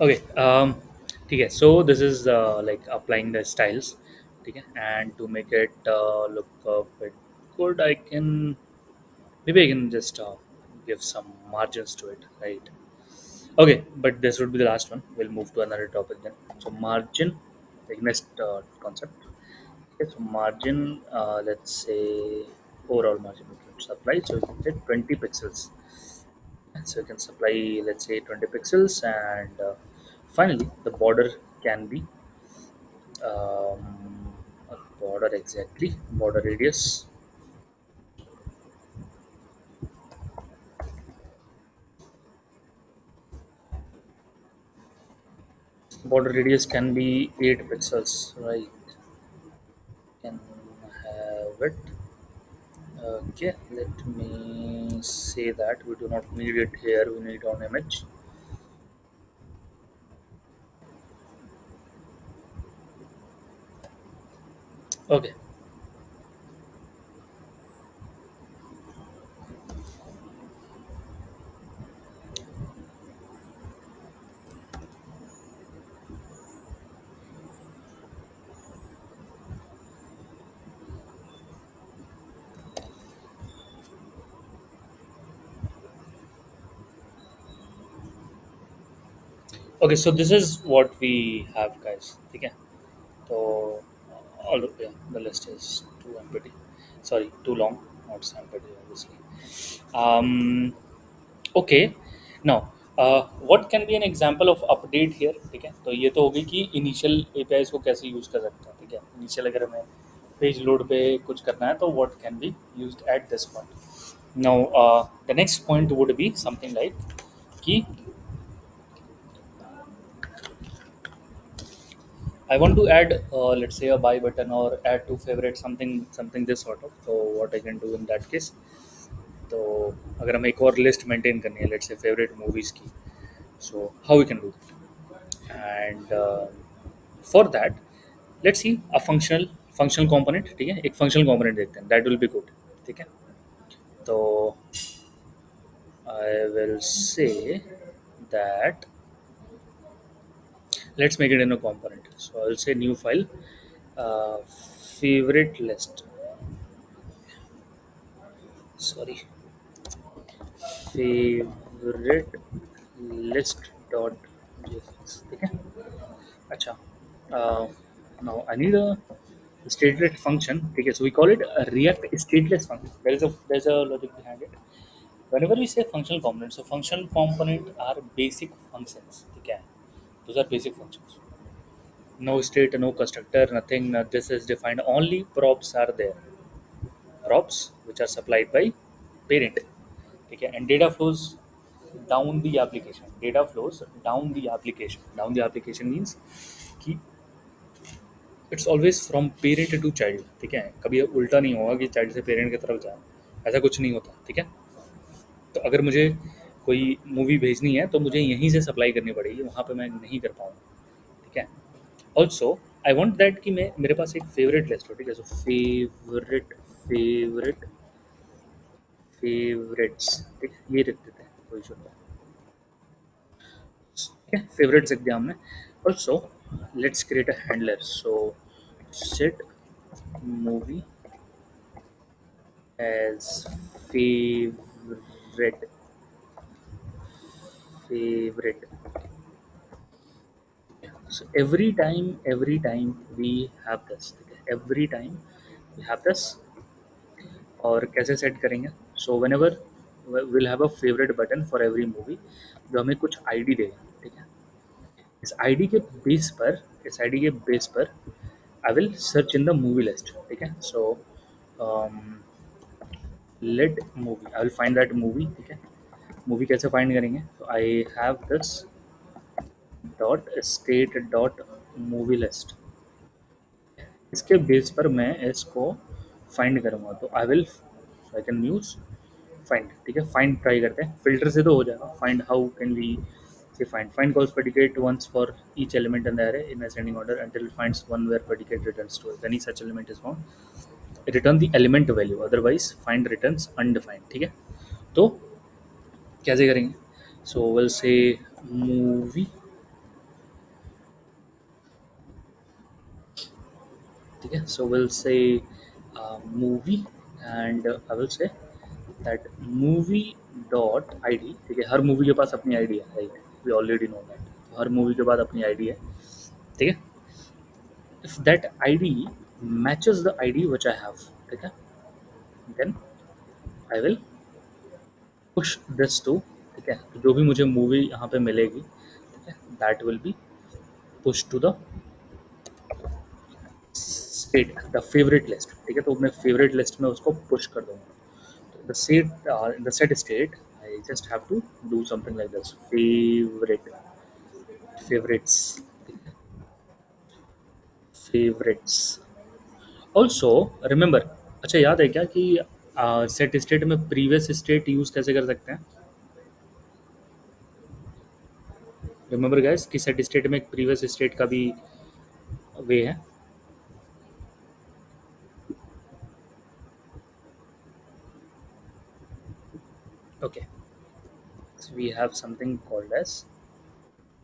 Okay, ठीक है। So this is like applying the styles, ठीक है। And to make it look bit good, I can, maybe I can just give some margins to it, right? Okay, but this would be the last one. We'll move to another topic then. So margin, the next concept. Okay, so margin, let's say overall margin we can supply. So we can say 20 pixels. So you can supply, let's say 20 pixels, and finally the border can be a border, exactly border radius. border radius can be 8 pixels, right? Can have it. Okay, let me say that we do not need it here, we need on image. Okay. Okay, so this is what we have, guys. Okay, so all yeah, the list is too empty, sorry, too long, not empty obviously. um okay, now what can be an example of update here? ठीक है, तो ये तो हो गई कि initial APIs को कैसे यूज कर सकते हैं। ठीक है, इनिशियल अगर हमें पेज लोड पे कुछ करना है तो what can be used at this point. Now the next point would be something like कि I want to add, let's say, a buy button or add to favorite, something this sort of. So what I can do in that case, तो अगर हमें एक और list maintain करनी है, let's say favorite movies की, so how we can do that? And for that, let's see a functional component। ठीक है, एक functional component देखते हैं, that will be good। ठीक है, तो I will say that let's make it in a component। So I'll say new file, uh, favorite list, sorry, favourite list dot jfx। ठीक है, अच्छा, now I need a stateless function. ठीक है, so we call it React stateless function. There is a logic behind it. whenever we say functional component, so functional component are basic functions। ठीक है, those are basic functions, no state, no constructor, nothing, this is defined, only props are there, props which are supplied by parent। ठीक है, and data flows down the application, data flows down the application, down the application means कि it's always from parent to child. ठीक है, कभी ये उल्टा नहीं होगा कि चाइल्ड से पेरेंट की तरफ जाए, ऐसा कुछ नहीं होता। ठीक है, तो अगर मुझे कोई मूवी भेजनी है तो मुझे यहीं से सप्लाई करनी पड़ेगी, वहाँ पे मैं नहीं कर पाऊँगा। ठीक है, ऑल्सो आई वॉन्ट दैट कि मैं मेरे पास एक फेवरेट लिस्ट हो। ठीक है, सो फेवरेट फेवरेट्स, ठीक है, ये रख देते हैं, कोई इशू नहीं है। ठीक है, फेवरेट्स रख दिया हमने। Also let's create a handler, so set movie as favourite, favourite. So every time we have this, ठीक है, every time we have this। और कैसे सेट करेंगे? So when ever will have a favourite button for every movie जो हमें कुछ ID देगा। ठीक है, इस आईडी के बेस पर, इस आईडी के बेस पर I will search in the movie list. ठीक है, so let movie, I will find that movie. ठीक है, मूवी कैसे फाइंड करेंगे? तो I have this dot state dot movie list, इसके बेस पर मैं इसको फाइंड करूँगा। तो I will, I can use find. ठीक है, फाइंड ट्राई करते हैं, फिल्टर से तो हो जाएगा। फाइंड, हाउ कैन वी से find calls predicate once for each element in the array in ascending order until it finds one where predicate returns to। if any such element is found, return the element value, otherwise find returns undefined। ठीक है, तो कैसे करेंगे? So will say movie. ठीक है, so will say movie and I will say that movie dot ID. ठीक है, हर मूवी के पास अपनी आईडी है, right, we already know that, हर मूवी के बाद अपनी आईडी है। ठीक है, if that ID matches the ID which I have, ठीक है, then I will push this to. ठीक है, तो जो भी मुझे मूवी यहाँ पे मिलेगी, ठीक है, that will be push to the state, the favourite list. ठीक है, तो मैं फेवरेट लिस्ट में उसको पुश कर दूंगा। तो the set, in the set state I just have to do something like this, favorite, favorites। Favourites. Also remember, अच्छा याद है क्या कि सेट स्टेट में प्रीवियस स्टेट यूज कैसे कर सकते हैं? रिमेंबर गाइस कि सेट स्टेट में एक प्रीवियस स्टेट का भी वे है। Okay, we have something called as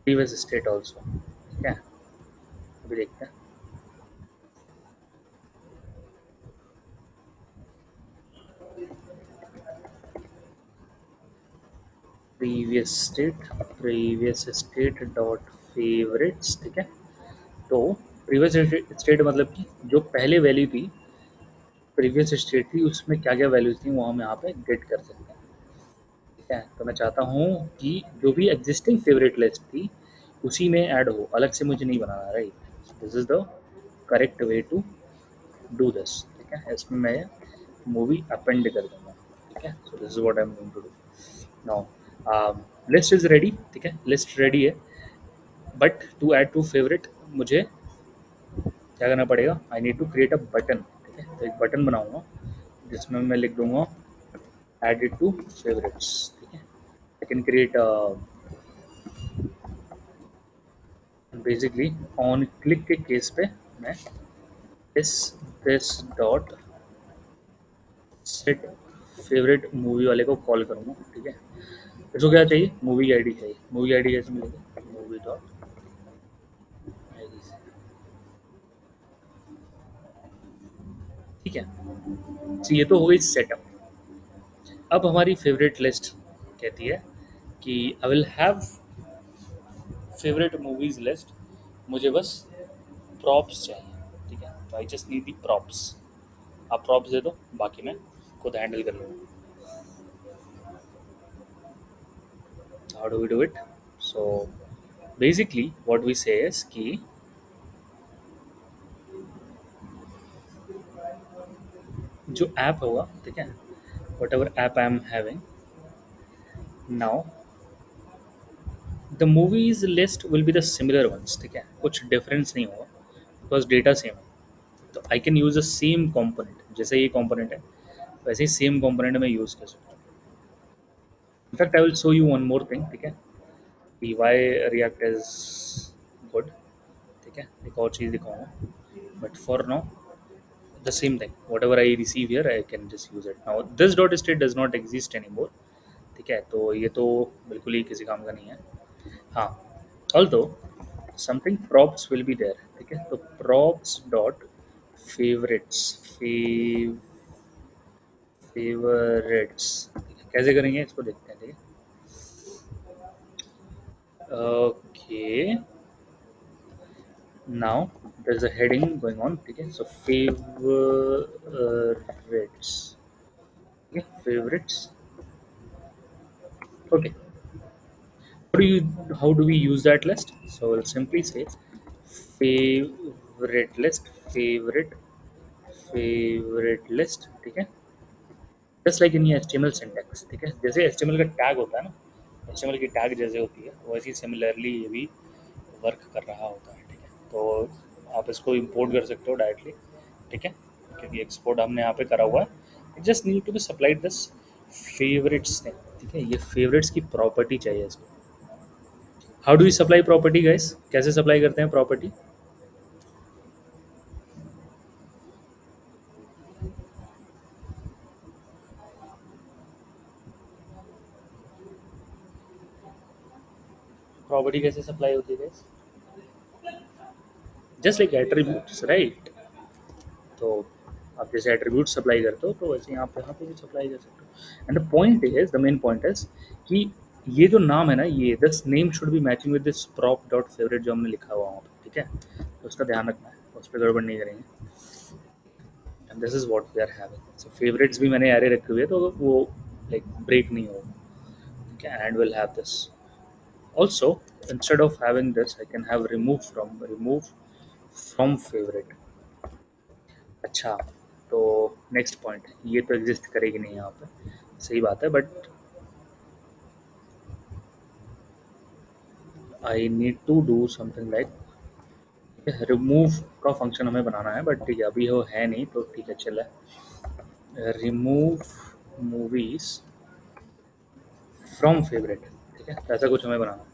previous state also. ठीक है, अभी देखते हैं। Previous state dot favourites. ठीक है, तो प्रीवियस स्टेट मतलब कि जो पहले वैल्यू थी, प्रीवियस स्टेट थी, उसमें क्या क्या वैल्यूज थी वो हम यहाँ पे गेट कर सकते हैं। ठीक है, तो मैं चाहता हूँ कि जो भी एग्जिस्टिंग फेवरेट लिस्ट थी उसी में ऐड हो, अलग से मुझे नहीं बनाना। Right, this is the correct way to do this. ठीक है, इसमें मैं मूवी अपेंड कर दूंगा। ठीक है, so this is what I am going to do now. List is ready. ठीक है, लिस्ट रेडी है, but to add to favourite मुझे क्या करना पड़ेगा? I need to create a button. ठीक है, तो एक बटन बनाऊंगा जिसमें मैं लिख दूंगा एड इट टू फेवरेट्स। ठीक है, I can create basically on click के केस पे मैं इस this dot set favourite movie वाले को कॉल करूँगा। ठीक है, इसको क्या चाहिए? मूवी आईडी चाहिए। मूवी आईडी कैसे मिलेगी? मूवी डॉट आईडी से। ठीक है, तो ये तो हो गई सेटअप। अब हमारी फेवरेट लिस्ट कहती है कि I will have favourite movies list, मुझे बस प्रॉप्स चाहिए। ठीक है, तो I just need the props. आप प्रॉप्स दे दो, बाकी मैं खुद हैंडल कर लूँगा। How do we do it? So basically what we say is कि जो ऐप होगा, ठीक है, whatever app I am having now, the movies list will be the similar ones. ठीक है, कुछ डिफरेंस नहीं होगा बिकॉज डेटा सेम है। तो I can use the same component, जैसे ये कंपोनेंट है वैसे ही सेम कंपोनेंट में यूज कर सकता हूँ। In fact I will show you one more thing. ठीक है, कि वाई रिएक्ट इज गुड। ठीक है, एक और चीज़ दिखाऊंगा, but for now the same thing, whatever I receive here I can just use it now. This dot state does not exist anymore। ठीक है, तो ये तो बिल्कुल ही किसी काम का नहीं है। हाँ, although something props will be there। ठीक है, तो props dot favorites favorites कैसे करेंगे इसको देखते हैं। ठीक है, okay, now there's a heading going on। ठीक है, so favorites। okay, favorites। okay, how do we use that list? So we'll simply say favorite list, favorite list। ठीक है, just like in HTML syntax. ठीक है, जैसे HTML का tag होता है ना, HTML की टैग जैसे होती है वैसे ही सिमिलरली ये भी वर्क कर रहा होता है। ठीक है, तो आप इसको इंपोर्ट कर सकते हो डायरेक्टली। ठीक है, क्योंकि एक्सपोर्ट हमने यहाँ पे करा हुआ है। Just need to be supplied this favourites ने। ठीक है, ये फेवरेट्स की प्रॉपर्टी चाहिए इसको। How do you supply property guys? कैसे सप्लाई करते हैं प्रॉपर्टी? प्रॉपर्टी कैसे सप्लाई होती है guys? Just like attributes, right? तो आप जैसे एट्रीब्यूट सप्लाई करते हो तो वैसे यहाँ पे भी सप्लाई कर सकते हो। And the point is, the main point is कि ये जो नाम है ना, ये this name should be matching with this prop dot favourite जो हमने लिखा हुआ वहाँ पे। ठीक है, तो उसका ध्यान रखना है, उस पर गड़बड़ नहीं करेंगे। And this is what we are having. So favourites भी मैंने एरे रखे हुए हैं, तो वो लाइक ब्रेक नहीं होगा। ठीक है, and will have this also, instead of having this I can have remove from favorite। अच्छा, तो नेक्स्ट पॉइंट, ये तो एग्जिस्ट करेगी नहीं यहाँ पे, सही बात है, but I need to do something like remove का फंक्शन हमें बनाना है, बट ठीक है अभी वो है नहीं, तो ठीक है चल। रिमूव मूवीज फ्रॉम फेवरेट, ठीक है, तो ऐसा कुछ हमें बनाना है।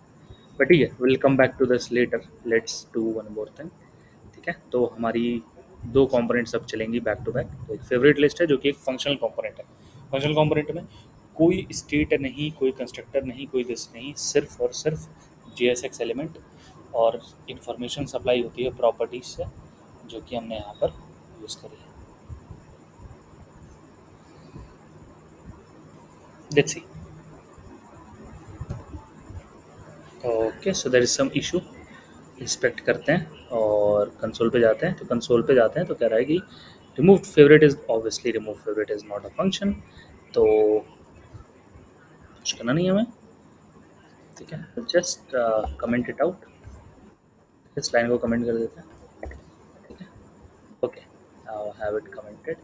बट ठीक है, will come back to this later, let's do one more thing. ठीक है, तो हमारी दो कंपोनेंट्स अब चलेंगी बैक टू बैक। तो एक फेवरेट लिस्ट है जो कि एक फंक्शनल कंपोनेंट है। फंक्शनल कंपोनेंट में कोई स्टेट नहीं, कोई कंस्ट्रक्टर नहीं, कोई दिस नहीं, सिर्फ और सिर्फ JSX एलिमेंट और इंफॉर्मेशन सप्लाई होती है प्रॉपर्टीज से, जो कि हमने यहाँ पर यूज़ करी है। Let's see. Okay, so there is some issue. Inspect करते हैं और कंसोल पे जाते हैं, तो कंसोल पे जाते हैं तो कह रहा है कि remove favourite is obviously remove favourite is not a function, तो कुछ करना नहीं है हमें। ठीक है, जस्ट कमेंट इट आउट, इस लाइन को कमेंट कर देते हैं। ठीक है, ओके, हैव इट कमेंटेड।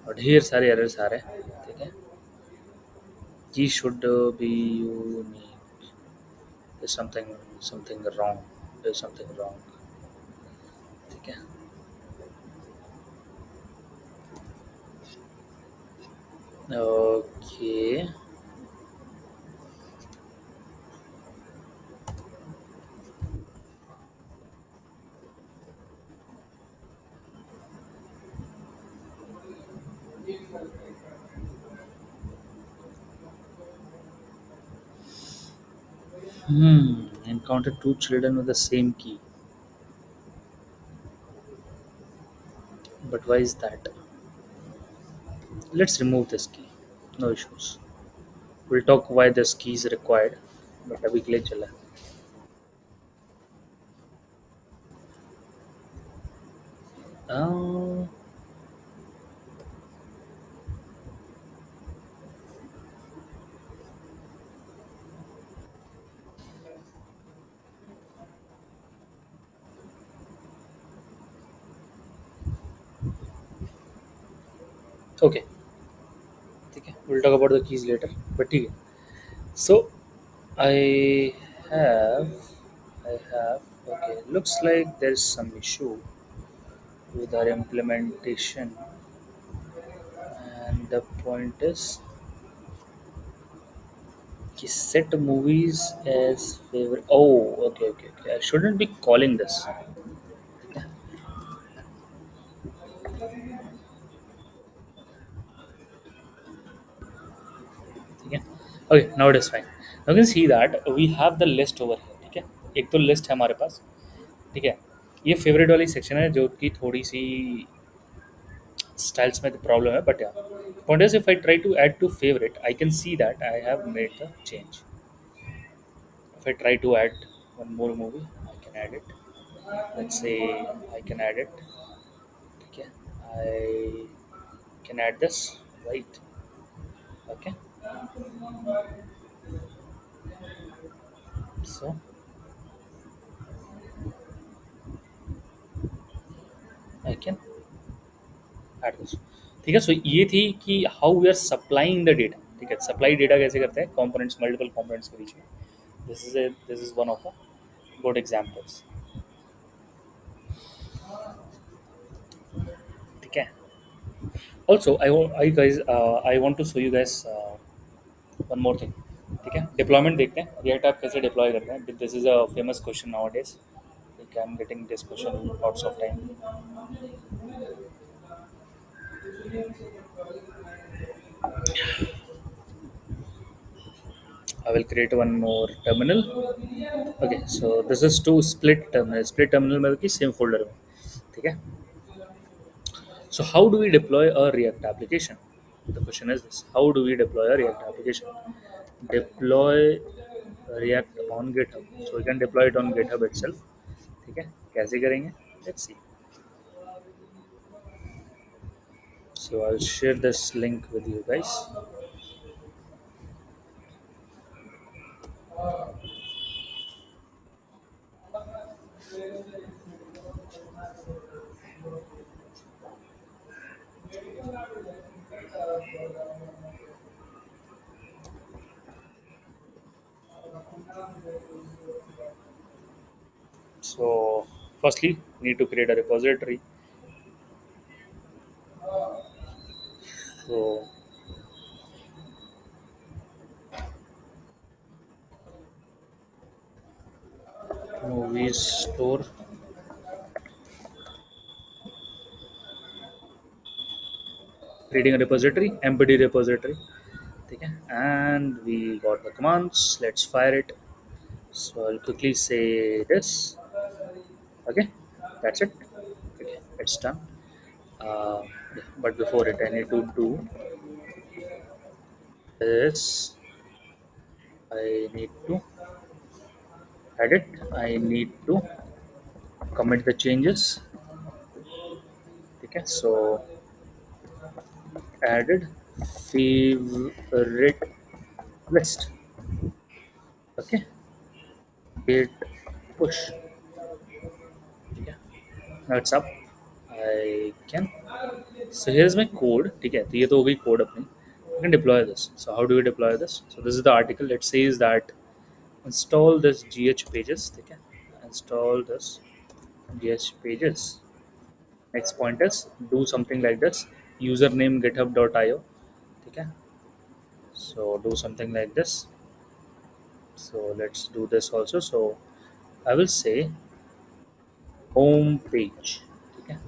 और ढेर सारे एरर्स आ रहे हैं। ठीक है, G should be unique, is something something wrong, is something wrong. ठीक है, okay. Encounter two children with the same key, but why is that? Let's remove this key, no issues. We'll talk why this key is required, but अभी के लिए चला। uh, okay, ठीक है, we'll talk about the keys later, but ठीक है। So I have okay, looks like there's some issue with our implementation, and the point is कि set movies as favorite. Oh, okay, I shouldn't be calling this। ठीक है, okay, now it is fine. You can see that we have the list over here. ठीक है, एक तो list है हमारे पास। ठीक है, ये फेवरेट वाली सेक्शन है जो कि थोड़ी सी स्टाइल्स में प्रॉब्लम है, but point is if I try to add to favourite I can see that I have made the change. If I try to add one more movie I can add it, let's say I can add it. ठीक है, I can add this, right? Okay, so I can add this. ठीक है, so ये थी कि how we are supplying the data. ठीक है, supply data कैसे करते हैं कंपोनेंट्स, मल्टीपल कंपोनेंट्स के बीच में। This is one of a good examples. ठीक है, also I guys I want to show you guys one more thing. ठीक है, डिप्लॉयमेंट देखते हैं रिएक्ट ऐप कैसे डिप्लॉय करते हैं। This is a famous question now days. I am getting this question lots of time. I will create one more terminal. Okay, so this is to split terminal, split terminal मतलब कि same folder में। ठीक है, so how do we deploy a React application? The question is this: how do we deploy a React application? Deploy React on GitHub. So we can deploy it on GitHub itself. ठीक है, कैसे करेंगे? Let's see. So I'll share this link with you guys. So Firstly, need to create a repository. So movies store, creating a repository, empty repository. Okay, and we got the commands. Let's fire it. So I'll quickly say this. Okay, that's it. Okay, it's done. uh, yeah, but before it I need to do this. I need to edit. I need to commit the changes. Okay, so added favorite list. Okay, git push. Okay, now it's up. I can. So here's my code. ठीक है, तो ये तो हो गई code अपनी. You can deploy this. So how do you deploy this? So this is the article. It says that install this gh pages. ठीक है, install this gh pages. Next point is do something like this. Username github.io. ठीक है, so do something like this. So let's do this also. So I will say home page. ठीक है,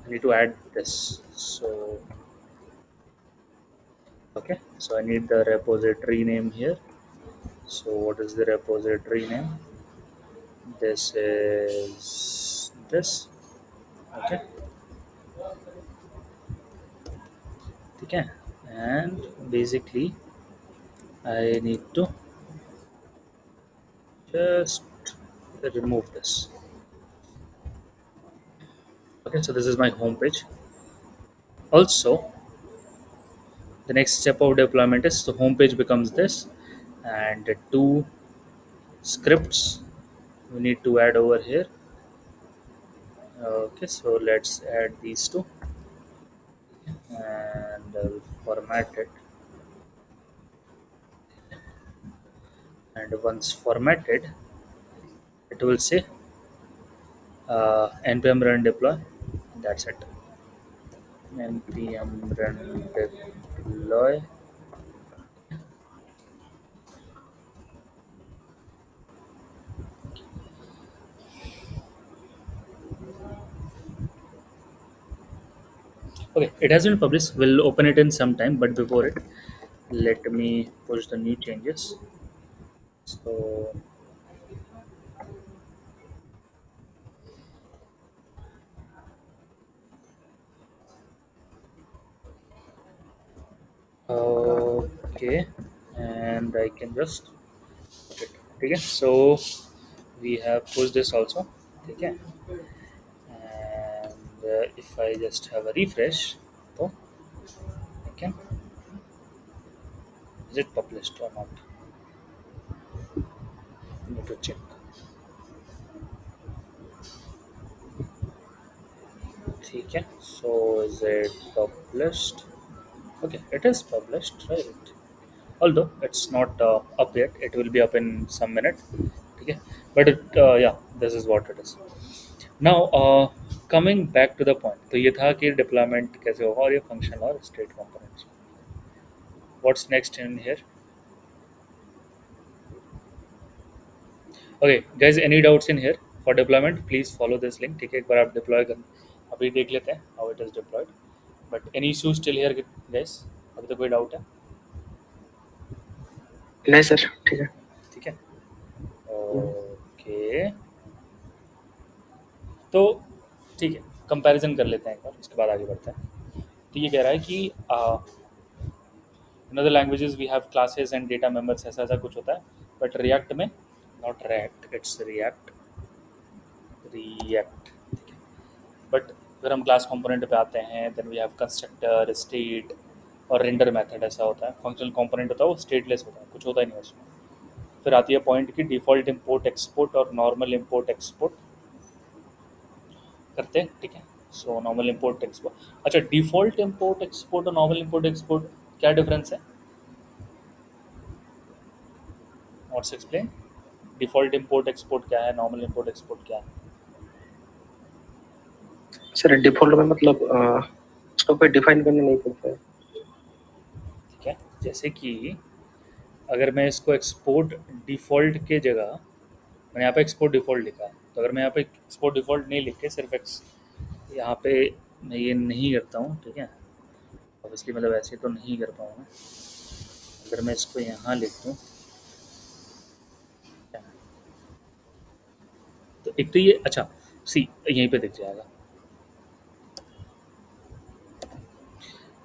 I need to add this. So okay, so I need the repository name here. So what is the repository name? This is this. Okay, okay, and basically I need to just remove this. Okay, so this is my home page. Also, the next step of deployment is the home page becomes this, and the two scripts we need to add over here. Okay, so let's add these two, and I'll format it. And once formatted, it will say npm run deploy. That's it. npm run deploy. Okay, it has been published. We'll open it in some time, but before it, let me push the new changes. So okay, and I can just put it. Okay, so we have pushed this also. Okay, and if I just have a refresh, so I can. Is it published or not? I need to check. Okay, so is it published? Okay, it is published, right? Although it's not up yet, it will be up in some minute. Okay, but yeah, this is what it is. Now, coming back to the point, तो ये था कि deployment कैसे होगा और ये function और state components. What's next in here? Okay, guys, any doubts in here for deployment? Please follow this link. ठीक है, एक बार आप deploy कर अभी देख लेते हैं how it is deployed. But any issues still here, guys? अभी तो कोई doubt है? नहीं सर, ठीक है. ठीक है. ओके, तो ठीक है, कंपैरिजन कर लेते हैं एक बार, उसके बाद आगे बढ़ते हैं. तो ये कह रहा है कि in other languages we have classes and data members, ऐसा ऐसा कुछ होता है. बट रिएक्ट में, not React, it's React. React, but अगर हम क्लास कंपोनेंट पे आते हैं, then we have constructor, state और रेंडर मेथड. ऐसा होता है. फंक्शनल कंपोनेंट होता है वो स्टेटलेस होता है, कुछ होता ही नहीं उसमें. फिर आती है पॉइंट की डिफ़ॉल्ट इंपोर्ट एक्सपोर्ट और नॉर्मल इंपोर्ट एक्सपोर्ट करते हैं. ठीक है, सो नॉर्मल इंपोर्ट एक्सपोर्ट. अच्छा, डिफ़ॉल्ट इंपोर्ट एक्सपोर्ट और नॉर्मल इंपोर्ट एक्सपोर्ट क्या डिफरेंस है? What's explain. Default import export क्या है, नॉर्मल इंपोर्ट एक्सपोर्ट क्या है? सर डिफॉल्ट में मतलब उसको कोई डिफाइन करना नहीं पड़ता है। ठीक है, जैसे कि अगर मैं इसको एक्सपोर्ट डिफ़ॉल्ट के जगह, मैंने यहाँ पे एक्सपोर्ट डिफ़ॉल्ट लिखा है, तो अगर मैं यहाँ पे एक्सपोर्ट डिफ़ॉल्ट नहीं लिख के सिर्फ एक्स यहाँ पे मैं ये नहीं करता हूँ, ठीक है, ऑब्वियसली मतलब ऐसे तो नहीं कर पाऊँगा। अगर मैं इसको यहाँ लिख दूँ, तो एक तो ये अच्छा सी यहीं पे दिख जाएगा।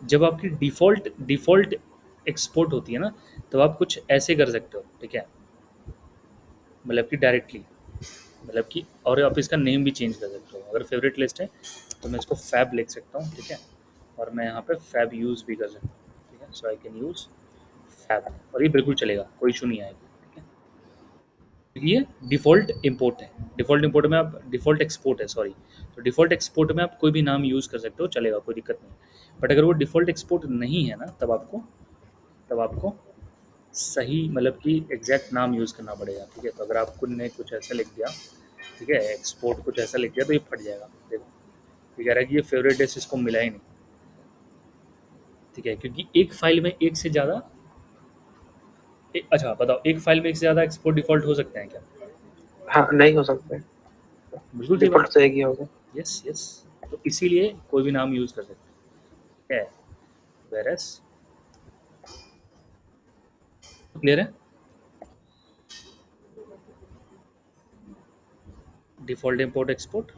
जब आपकी डिफ़ॉल्ट डिफ़ॉल्ट एक्सपोर्ट होती है ना, तो आप कुछ ऐसे कर सकते हो, ठीक है, मतलब कि डायरेक्टली, मतलब कि और आप इसका नेम भी चेंज कर सकते हो। अगर फेवरेट लिस्ट है तो मैं इसको फैब लिख सकता हूँ, ठीक है, और मैं यहाँ पे फैब यूज़ भी कर सकता हूँ, ठीक है, so I can use fab, और ये बिल्कुल चलेगा, कोई इशू नहीं आएगा, ठीक है। ये डिफ़ॉल्ट इंपोर्ट है, डिफ़ॉल्ट इंपोर्ट में आप डिफ़ॉल्ट एक्सपोर्ट है सॉरी, तो डिफ़ॉल्ट एक्सपोर्ट में आप कोई भी नाम यूज़ कर सकते हो, चलेगा, कोई दिक्कत नहीं। बट अगर वो डिफ़ॉल्ट एक्सपोर्ट नहीं है ना, तब आपको सही मतलब कि एग्जैक्ट नाम यूज़ करना पड़ेगा, ठीक है। तो अगर आपको ने कुछ ऐसा लिख दिया, ठीक है, एक्सपोर्ट कुछ ऐसा लिख दिया, तो ये फट जाएगा, देखो ये कह रहा है कि ये फेवरेट डिश इसको मिला ही नहीं, ठीक है, क्योंकि एक फाइल में एक से ज़्यादा अच्छा बताओ, एक फाइल में एक से ज़्यादा एक्सपोर्ट डिफ़ॉल्ट हो सकते हैं क्या? हाँ नहीं हो सकता है, बिल्कुल सही डिफॉल्ट बात तो एक ही होगा। है, यस यस। तो इसीलिए कोई भी नाम यूज़ कर सकते हैं, वेरस क्लियर है, डिफ़ॉल्ट इंपोर्ट एक्सपोर्ट,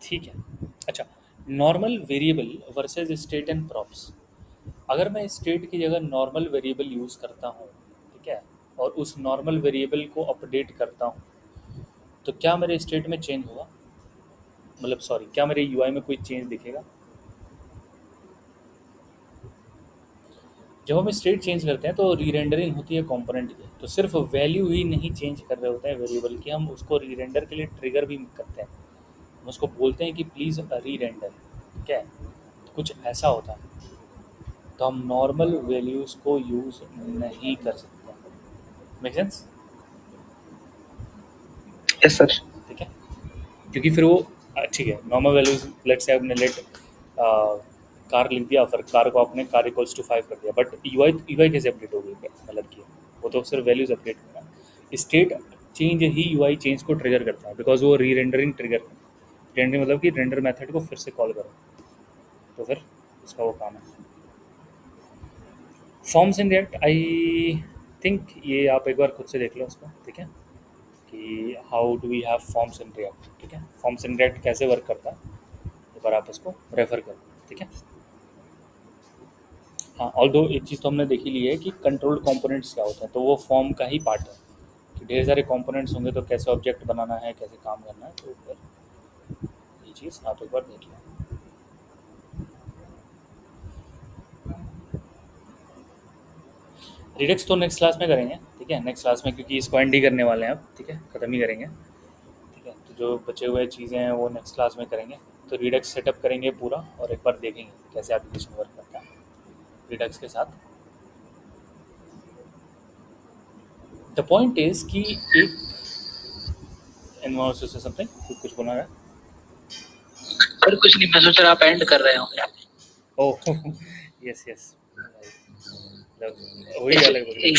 ठीक है। अच्छा, normal variable versus state and props. अगर मैं स्टेट की जगह नॉर्मल वेरिएबल यूज़ करता हूँ, ठीक है, और उस नॉर्मल वेरिएबल को अपडेट करता हूँ, तो क्या मेरे स्टेट में चेंज होगा, मतलब सॉरी, क्या मेरे यूआई में कोई चेंज दिखेगा? जब हम स्टेट चेंज करते हैं तो री-रेंडरिंग होती है कंपोनेंट की, तो सिर्फ वैल्यू ही नहीं चेंज कर रहे होते हैं वेरिएबल की, हम उसको री-रेंडर के लिए ट्रिगर भी करते हैं। हम उसको बोलते हैं कि प्लीज़ री-रेंडर, ठीक है, तो कुछ ऐसा होता है, तो हम नॉर्मल वैल्यूज़ को यूज़ नहीं कर सकते। Make sense? Yes sir. ठीक है, क्योंकि फिर वो ठीक है, नॉर्मल वैल्यूज लेट से आपने लेट कार लिख दिया, फिर कार को आपने कार इक्वल्स टू 5 कर दिया, बट यूआई कैसे अपडेट हो गई, मतलब कि वो तो सिर्फ वैल्यूज अपडेट होगा। स्टेट चेंज ही यूआई चेंज को ट्रिगर करता है, बिकॉज वो री रेंडरिंग ट्रिगर, रेंडरिंग मतलब कि रेंडर मेथड को फिर से कॉल करो, तो फिर उसका वो काम है। Forms in react, I think ये आप एक बार खुद से देख लो उसको, ठीक है, कि how do we have forms in React, ठीक है, फॉर्म्स इन रिएक्ट कैसे वर्क करता है, एक बार आप उसको रेफर करो, ठीक है। हाँ, ऑल्दो एक चीज़ तो हमने देख ही ली है कि कंट्रोल्ड कंपोनेंट्स क्या होते हैं, तो वो फॉर्म का ही पार्ट है कि ढेर सारे कंपोनेंट्स होंगे तो कैसे ऑब्जेक्ट बनाना है, कैसे काम करना है, तो फिर ये चीज़ आप एक बार देख लें। रिडक्स तो नेक्स्ट क्लास में करेंगे, ठीक है, नेक्स्ट क्लास में, क्योंकि इसको एंड ही करने वाले हैं अब, ठीक है, ख़त्म ही करेंगे, ठीक है, तो जो बचे हुए चीज़ें हैं वो नेक्स्ट क्लास में करेंगे। तो रिडक्स सेटअप करेंगे पूरा, और एक बार देखेंगे कैसे एप्लीकेशन वर्क करता है रिडक्स के साथ। द पॉइंट इज़ कि एक एनवायरमेंट से समथिंग कुछ बोलना है। सर कुछ नहीं, मैं सोच रहा आप एंड कर रहे हो। ओह यस यस, मतलब वही अलग बगल।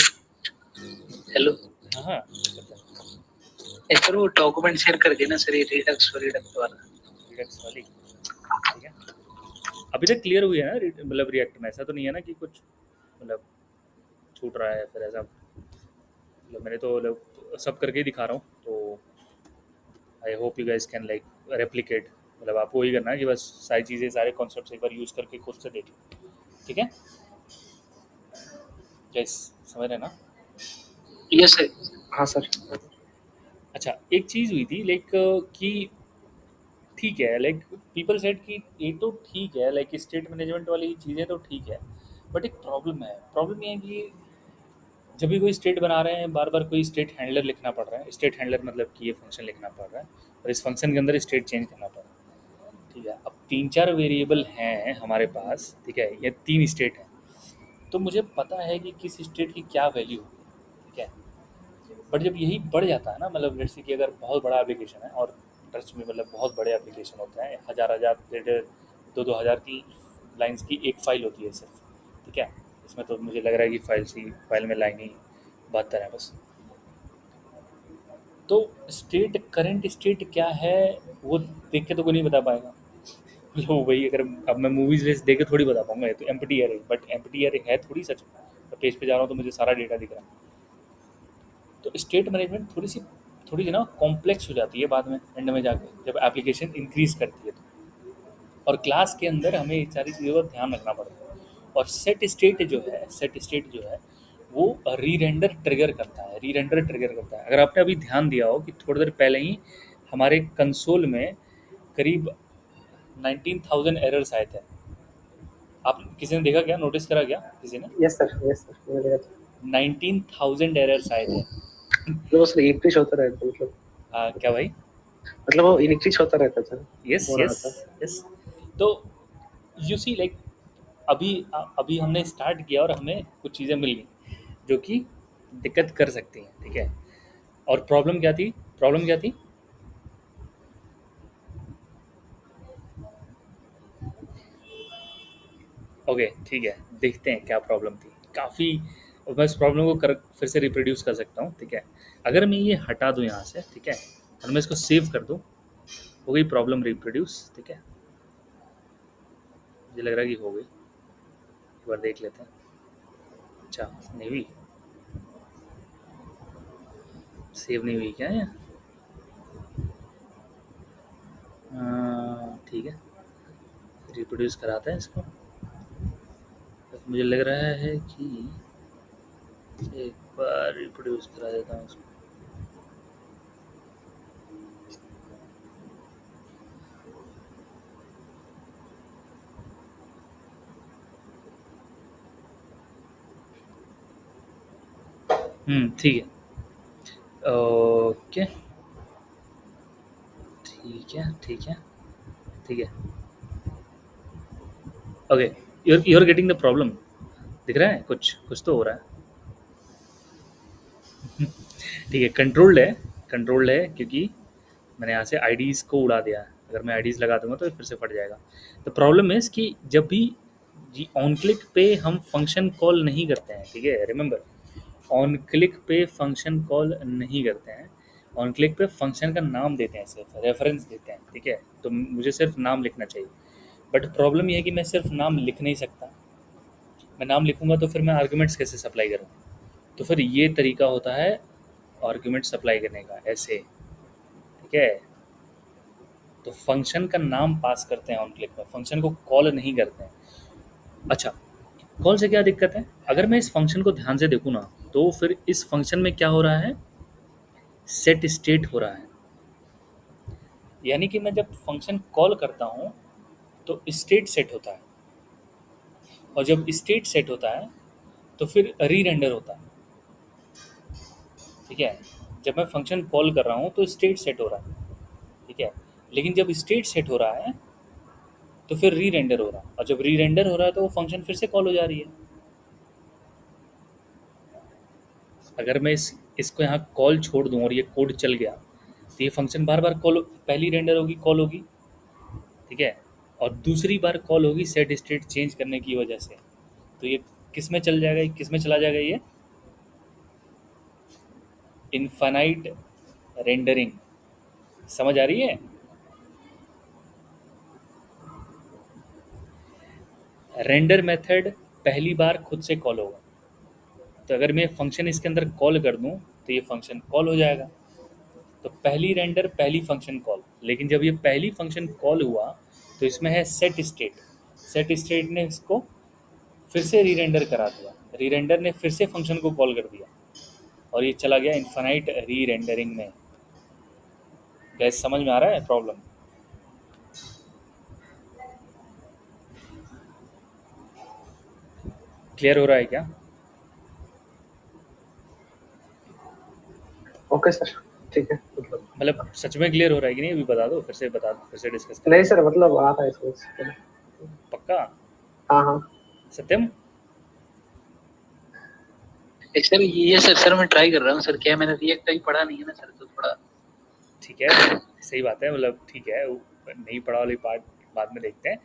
हेलो हाँ हाँ, बताओ। सर, वो डॉक्यूमेंट शेयर कर देना सर, ये रिडक्स वाला। रिडक्स वाली, ठीक है, अभी तक क्लियर हुई है ना, मतलब रिएक्ट में ऐसा तो नहीं है ना कि कुछ मतलब छूट रहा है फिर ऐसा, मतलब मैंने तो मतलब सब करके ही दिखा रहा हूँ, तो I hope you guys can like replicate, मतलब आपको वही करना है कि बस सारी चीज़ें, सारे कॉन्सेप्ट्स एक बार यूज़ करके खुद से देख लो, ठीक है, गाइस समझ रहे हैं ना? Yes sir. हाँ सर। अच्छा, एक चीज़ हुई थी लाइक कि ठीक है, लाइक पीपल सेड कि ये तो ठीक है, लाइक स्टेट मैनेजमेंट वाली चीज़ें तो ठीक है, बट एक प्रॉब्लम ये है कि जब भी कोई स्टेट बना रहे हैं, बार बार कोई स्टेट हैंडलर लिखना पड़ रहा है, स्टेट हैंडलर मतलब कि ये फंक्शन लिखना पड़ रहा है, और इस फंक्शन के अंदर स्टेट चेंज करना पड़ रहा है, ठीक है। अब तीन चार वेरिएबल हैं हमारे पास, ठीक है, ये तीन स्टेट हैं, तो मुझे पता है कि किस स्टेट की क्या वैल्यू होगी, ठीक है। बट जब यही बढ़ जाता है ना, मतलब जैसे कि अगर बहुत बड़ा एप्लीकेशन है और ट्रस्ट में, मतलब बहुत बड़े एप्लीकेशन होते हैं, हज़ार 2,000 की लाइंस की एक फ़ाइल होती है सिर्फ, ठीक है। इसमें तो मुझे लग रहा है कि फाइल में लाइन ही 72 है बस। तो करंट स्टेट क्या है वो देख के तो कोई नहीं बता पाएगा। मतलब वो वही, अगर अब मैं मूवीज लिस्ट देख के थोड़ी बता पाऊंगा ये तो empty array, but empty array है थोड़ी सच में। मैं पेज पे जा रहा हूँ तो मुझे सारा डेटा दिख रहा है। तो स्टेट मैनेजमेंट थोड़ी सी ना कॉम्प्लेक्स हो जाती है बाद में, एंड में जाके जब एप्लीकेशन इंक्रीज करती है तो। और क्लास के अंदर हमें ये सारी चीज़ों का ध्यान रखना पड़ता है। और सेट स्टेट जो है वो री रेंडर ट्रिगर करता है। अगर आपने अभी ध्यान दिया हो कि थोड़ी देर पहले ही हमारे कंसोल में करीब 19,000 एरर्स आए थे। आप किसी ने देखा क्या, नोटिस करा क्या किसी ने? यस सर मैंने देखा था। 19,000 एरर्स आए थे। मतलब उसमें इंक्रीज होता रहता है, मतलब क्या भाई? मतलब वो इंक्रीज होता रहता था, यस हो रहा यस था। यस। तो यू सी लाइक अभी हमने स्टार्ट किया और हमें कुछ चीज़ें मिल गई जो कि दिक्कत कर सकती हैं, ठीक है। और प्रॉब्लम क्या थी? ओके ठीक है, देखते हैं क्या प्रॉब्लम थी। काफ़ी, मैं इस प्रॉब्लम को फिर से रिप्रोड्यूस कर सकता हूँ, ठीक है। अगर मैं ये हटा दूँ यहाँ से, ठीक है, और मैं इसको सेव कर दूँ, हो गई प्रॉब्लम रिप्रोड्यूस, ठीक है। मुझे लग रहा है कि हो गई, एक बार देख लेते हैं। अच्छा नहीं हुई, सेव नहीं हुई क्या है? ठीक है, रिप्रोड्यूस कराते हैं इसको। मुझे लग रहा है कि एक बार रिप्रोड्यूस करा देता हूँ इसको। ठीक है, ओके, ठीक है। Okay, you're getting the problem, दिख रहा है कुछ तो हो रहा है। ठीक है, कंट्रोल्ड है क्योंकि मैंने यहाँ से आईडीज़ को उड़ा दिया है। अगर मैं आईडीज़ लगा दूंगा तो फिर से फट जाएगा। तो प्रॉब्लम है कि जब भी जी ऑन क्लिक पे हम फंक्शन कॉल नहीं करते हैं, ठीक है, रिमेंबर, ऑन क्लिक पे फंक्शन कॉल नहीं करते हैं। ऑन क्लिक पे फंक्शन का नाम देते हैं, सिर्फ रेफरेंस देते हैं, ठीक है। तो मुझे सिर्फ नाम लिखना चाहिए, बट प्रॉब्लम ये है कि मैं सिर्फ नाम लिख नहीं सकता। मैं नाम लिखूंगा तो फिर मैं आर्गुमेंट्स कैसे सप्लाई करूँ? तो फिर ये तरीका होता है आर्गुमेंट सप्लाई करने का, ऐसे, ठीक है। तो फंक्शन का नाम पास करते हैं ऑन क्लिक में, फंक्शन को कॉल नहीं करते हैं। अच्छा, कॉल से क्या दिक्कत है? अगर मैं इस फंक्शन को ध्यान से देखूँ ना, तो फिर इस फंक्शन में क्या हो रहा है, सेट स्टेट हो रहा है। यानी कि मैं जब फंक्शन कॉल करता हूँ तो स्टेट सेट होता है, और जब स्टेट सेट होता है तो फिर री रेंडर होता है, ठीक है। जब मैं फंक्शन कॉल कर रहा हूँ तो स्टेट सेट हो रहा है, ठीक है। लेकिन जब स्टेट सेट हो रहा है तो फिर री रेंडर हो रहा है, और जब री रेंडर हो रहा है तो वो फंक्शन फिर से कॉल हो जा रही है। अगर मैं इसको यहाँ कॉल छोड़ दूँ और ये कोड चल गया तो ये फंक्शन बार बार कॉल, पहली रेंडर होगी, कॉल होगी, ठीक है, और दूसरी बार कॉल होगी सेट स्टेट चेंज करने की वजह से। तो ये किस में चल जाएगा, किस में चला जाएगा? ये इनफाइनाइट रेंडरिंग, समझ आ रही है? रेंडर मेथड पहली बार खुद से कॉल होगा। तो अगर मैं फंक्शन इसके अंदर कॉल कर दूं तो ये फंक्शन कॉल हो जाएगा। तो पहली रेंडर पहली फंक्शन कॉल, लेकिन जब ये पहली फंक्शन कॉल हुआ तो इसमें है सेट स्टेट ने इसको फिर से री रेंडर करा दिया, री रेंडर ने फिर से फंक्शन को कॉल कर दिया, और ये चला गया इनफाइनाइट री रेंडरिंग में। गैस समझ में आ रहा है प्रॉब्लम? क्लियर हो रहा है क्या? ओके सर, ठीक है। मतलब सच में क्लियर हो रहा है कि नहीं? अभी बता दो, फिर से डिस्कस करें। नहीं सर, मतलब आ रहा है इसमें। पक्का? हाँ सत्यम? सर ये सर मैं ट्राई कर रहा हूँ सर, क्या मैंने रिएक्ट अभी पढ़ा नहीं है ना सर, तो थोड़ा ठीक है, सही बात है, मतलब ठीक है, वो नहीं पढ़ा वाली पार्ट बाद में देखते हैं।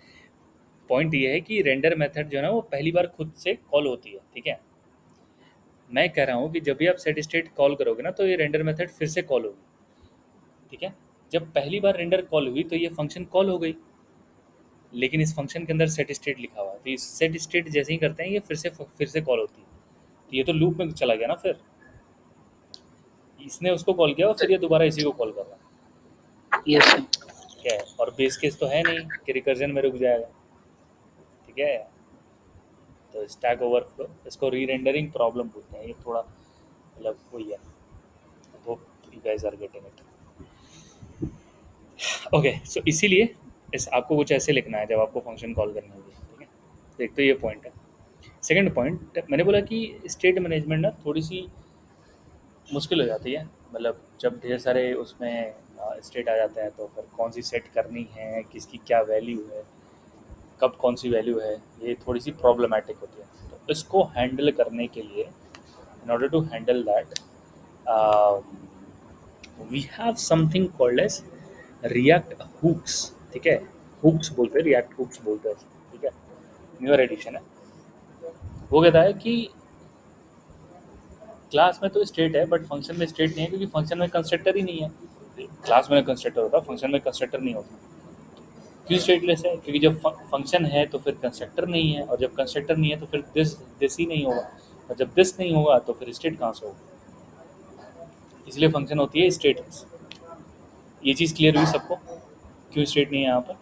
पॉइंट ये है कि रेंडर मेथड जो है ना वो पहली बार खुद से कॉल होती है, ठीक है। मैं कह रहा हूँ कि जब भी आप सेट स्टेट कॉल करोगे ना तो ये रेंडर मेथड फिर से कॉल होगी, ठीक है। जब पहली बार रेंडर कॉल हुई तो ये फंक्शन कॉल हो गई, लेकिन इस फंक्शन के अंदर सेट स्टेट लिखा हुआ है, तो इस सेट स्टेट जैसे ही करते हैं ये फिर से कॉल होती है, तो ये तो लूप में चला गया ना। फिर इसने उसको कॉल किया और फिर ये दोबारा इसी को कॉल कर रहा है, यस सर। ठीक है। और बेस केस तो है नहीं कि रिकर्जन में रुक जाएगा, ठीक है। तो स्टैक ओवरफ्लो, इसको री रेंडरिंग प्रॉब्लम बोलते हैं, ये थोड़ा मतलब वही है। Hope you guys are getting it. Okay, so इसीलिए इस आपको कुछ ऐसे लिखना है जब आपको फंक्शन कॉल करनी होगी, ठीक है। तो एक तो ये पॉइंट है। सेकंड पॉइंट, मैंने बोला कि स्टेट मैनेजमेंट ना थोड़ी सी मुश्किल हो जाती है, मतलब जब ढेर सारे उसमें स्टेट आ जाते हैं तो फिर कौन सी सेट करनी है, किसकी क्या वैल्यू है, कब कौन सी वैल्यू है, ये थोड़ी सी प्रॉब्लमेटिक होती है। तो इसको हैंडल करने के लिए, in order to handle that, we have something called as React hooks, ठीक है। हुक्स बोलते हैं, रिएक्ट हुक्स बोलते हैं, ठीक है। न्यूअर एडिशन है। वो कहता है कि क्लास में तो स्टेट है बट फंक्शन में स्टेट नहीं है, क्योंकि फंक्शन में कंस्ट्रक्टर ही नहीं है। क्लास में कंस्ट्रक्टर होता, फंक्शन में कंस्ट्रक्टर नहीं होता। क्यों स्टेटलेस है? क्योंकि जब फंक्शन है तो फिर कंस्ट्रक्टर नहीं है, और जब कंस्ट्रक्टर नहीं है तो फिर दिस ही नहीं होगा, और जब दिस नहीं होगा तो फिर स्टेट कहाँ से होगा। इसलिए फंक्शन होती है स्टेटलेस। ये चीज़ क्लियर हुई सबको, क्यों स्टेट नहीं है यहाँ पर?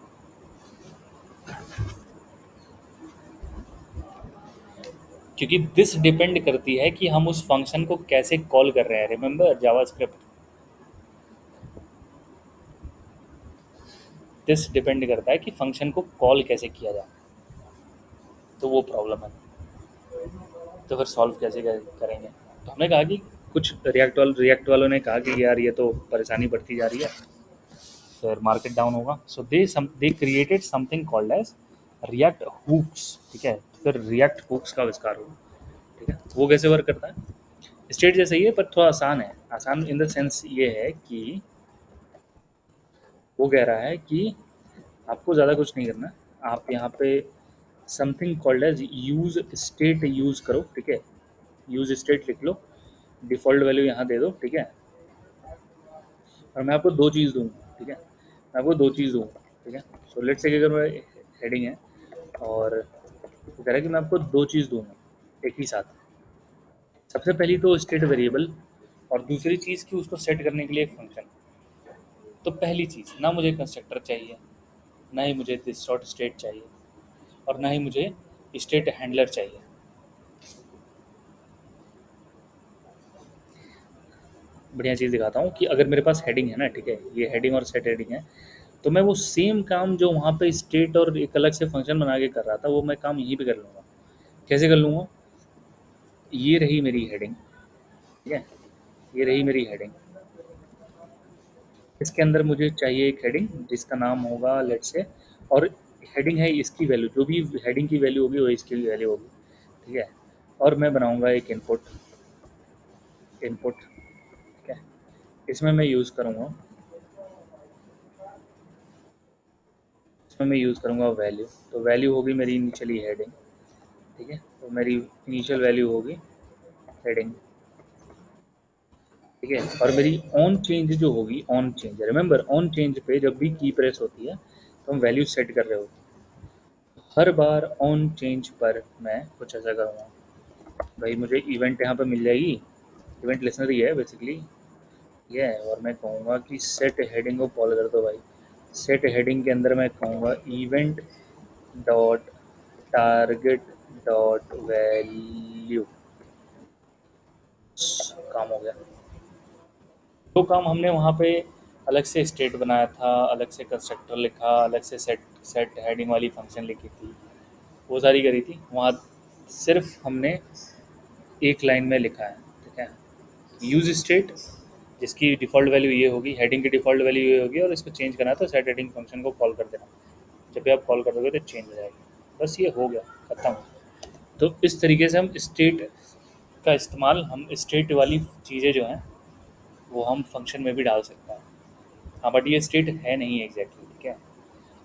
क्योंकि दिस डिपेंड करती है कि हम उस फंक्शन को कैसे कॉल कर रहे हैं। रिमेंबर जावास्क्रिप्ट, दिस डिपेंड करता है कि फंक्शन को कॉल कैसे किया जाए, तो वो प्रॉब्लम है। तो फिर सॉल्व कैसे करेंगे? तो हमने कहा कि कुछ रिएक्ट वालों ने कहा कि यार ये तो परेशानी बढ़ती जा रही है, फिर मार्केट डाउन होगा। So they created something called as React hooks, ठीक है। फिर रिएक्ट हुक्स का आविष्कार हुआ, ठीक है। वो कैसे वर्क करता है? स्टेट जैसे ही है पर थोड़ा आसान है। आसान इन द सेंस ये है कि वो कह रहा है कि आपको ज़्यादा कुछ नहीं करना, आप यहाँ पे something called as use state use करो, ठीक है। यूज स्टेट लिख लो, डिफ़ॉल्ट वैल्यू यहाँ दे दो, ठीक है। और मैं आपको दो चीज़ दूंगा, ठीक है। मैं आपको दो चीज़ दूंगा, ठीक है। सो लेट्स से कि अगर मैं हेडिंग है और वो कह रहा है कि मैं आपको दो चीज़ दूंगा एक ही साथ। सबसे पहली तो स्टेट वेरिएबल, और दूसरी चीज़ कि उसको सेट करने के लिए एक फंक्शन। तो पहली चीज़, ना मुझे कंस्ट्रक्टर चाहिए, ना ही मुझे डिस्टॉर्ट स्टेट चाहिए, और ना ही मुझे स्टेट हैंडलर चाहिए। बढ़िया चीज़ दिखाता हूँ कि अगर मेरे पास हेडिंग है ना, ठीक है, ये हेडिंग और सेट हेडिंग है, तो मैं वो सेम काम जो वहाँ पे स्टेट और एक अलग से फंक्शन बना के कर रहा था वो मैं काम यहीं पे कर लूँगा। कैसे कर लूँगा? ये रही मेरी हेडिंग, ठीक है। ये रही मेरी हेडिंग, इसके अंदर मुझे चाहिए एक हेडिंग जिसका नाम होगा लेट्स से, और हेडिंग है इसकी वैल्यू, जो भी हेडिंग की वैल्यू होगी वो इसकी वैल्यू होगी, ठीक है। और मैं बनाऊँगा एक इनपुट, ठीक है। इसमें मैं यूज़ करूँगा वैल्यू। तो वैल्यू होगी मेरी इनिशियली हेडिंग, ठीक है। तो मेरी इनिशियल वैल्यू होगी हेडिंग, ठीक है। और मेरी ऑन चेंज जो होगी, on change, remember on change पे जब भी की प्रेस होती है तो हम वैल्यू सेट कर रहे होते हैं। हर बार ऑन चेंज पर मैं कुछ ऐसा करूँगा, भाई मुझे इवेंट यहाँ पर मिल जाएगी, इवेंट लिसनरी है बेसिकली ये है। और मैं कहूँगा कि सेट हेडिंग को कॉल कर दो भाई। सेट हेडिंग के अंदर मैं कहूँगा event dot target dot value, काम हो गया। जो काम हमने वहाँ पे अलग से स्टेट बनाया था, अलग से कंस्ट्रक्टर लिखा, अलग से सेट हेडिंग वाली फंक्शन लिखी थी, वो सारी करी थी, वहाँ सिर्फ हमने एक लाइन में लिखा है, ठीक है। यूज स्टेट जिसकी डिफ़ॉल्ट वैल्यू ये होगी, हेडिंग की डिफ़ॉल्ट वैल्यू ये होगी, और इसको चेंज करना है तो सेट हेडिंग फंक्शन को कॉल कर देना। जब भी आप कॉल कर दोगे तो चेंज हो जाएगी, बस ये हो गया, ख़त्म। तो इस तरीके से हम स्टेट का इस्तेमाल, हम स्टेट वाली चीज़ें जो हैं वो हम फंक्शन में भी डाल सकते हैं। हाँ बट ये स्टेट है नहीं एग्जैक्टली, ठीक है।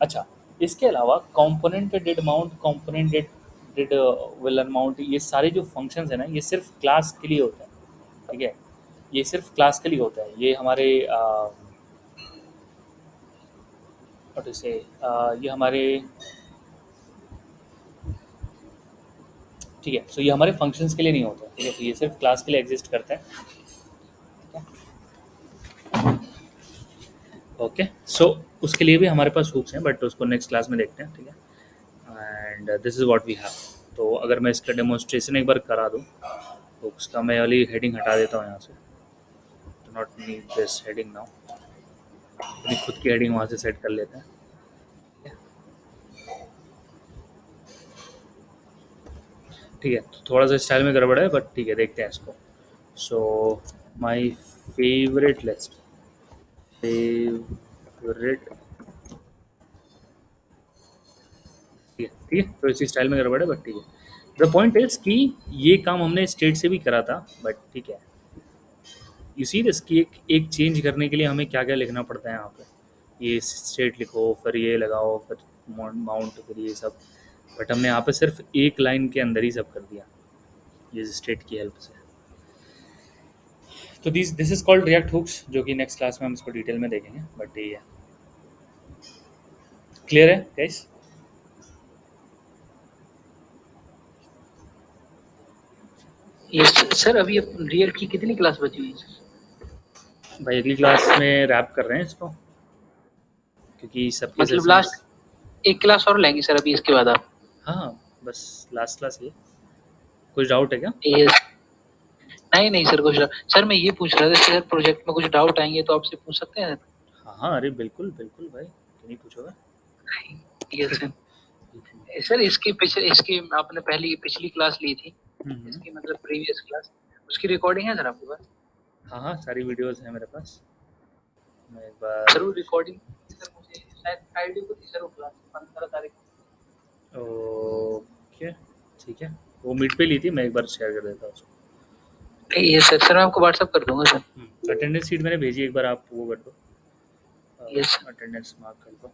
अच्छा, इसके अलावा component did mount, component did will unmount, ये सारे जो फंक्शंस है ना ये सिर्फ क्लास के लिए होता है, ठीक है। ये सिर्फ क्लास के लिए होता है, ये हमारे व्हाट से ये हमारे, ठीक है। सो ये हमारे फंक्शंस के लिए नहीं होता है, ठीक है। तो ये सिर्फ क्लास के लिए एग्जिस्ट करता है, ठीक है। ओके, सो उसके लिए भी हमारे पास हुक्स हैं बट उसको नेक्स्ट क्लास में देखते हैं, ठीक है। And this is what we have. तो अगर मैं इसका डेमोन्स्ट्रेशन एक बार करा दूँ, हुक्स का मैं वाली हेडिंग हटा देता हूँ यहाँ से, तो not need this heading now, अपनी खुद की हेडिंग वहाँ से सेट कर लेते हैं, ठीक है। ठीक है, तो थोड़ा सा स्टाइल में गड़बड़ है बट ठीक है, देखते हैं इसको। सो माई फेवरेट लिस्ट, फेवरेट, ठीक है। तो इसी स्टाइल में गड़बड़ है बट ठीक है। द पॉइंट इज कि ये काम हमने स्टेट से भी करा था बट ठीक है। यू सी दिस कि एक चेंज करने के लिए हमें क्या क्या लिखना पड़ता है यहाँ पे, ये स्टेट लिखो फिर ये लगाओ फिर माउंट फिर ये सब, बट हमने यहाँ पे सिर्फ एक लाइन के अंदर ही सब कर दिया ये स्टेट की हेल्प से। तो this is called React hooks, जो कि नेक्स्ट क्लास में हम इसको डिटेल में देखेंगे, बट ये है। क्लियर है गाइस? यस सर, अभी रियल की कितनी क्लास बची हुई है? भाई अगली क्लास में रैप कर रहे हैं इसको, क्योंकि सबके मतलब सेशंस, लास्ट एक क्लास और लेंगे सर अभी इसके बाद आप? हाँ बस लास्ट क्लास ये। कुछ डाउट है क्या? यस। नहीं नहीं सर, कुछ सर मैं ये पूछ रहा था सर, प्रोजेक्ट में कुछ डाउट आएंगे तो आपसे पूछ सकते हैं? हाँ हाँ, अरे बिल्कुल बिल्कुल भाई, क्यों नहीं पूछोगे। Yes sir. सर इसकी आपने पहली पिछली क्लास ली थी, हम्म। इसकी मतलब प्रीवियस क्लास, उसकी रिकॉर्डिंग है सर आपके पास? हाँ हाँ, सारी वीडियोस हैं मेरे पास, मैं एक सर बार। वो रिकॉर्डिंग सर मुझे शायद फ्राइडे को थी सर, वो क्लास 15 तारीख को। ओके, ठीक है, वो मीट पे ली थी, मैं एक बार शेयर कर देता हूँ उसको। ये सर सर मैं आपको व्हाट्सअप कर दूंगा सर। अटेंडेंस शीट मैंने भेजी, एक बार आप वो कर दो, यस। अटेंडेंस मार्क कर दो।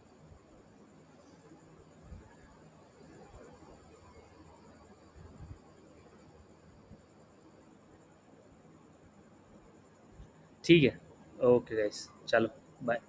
ठीक है, ओके गाइस, चलो बाय।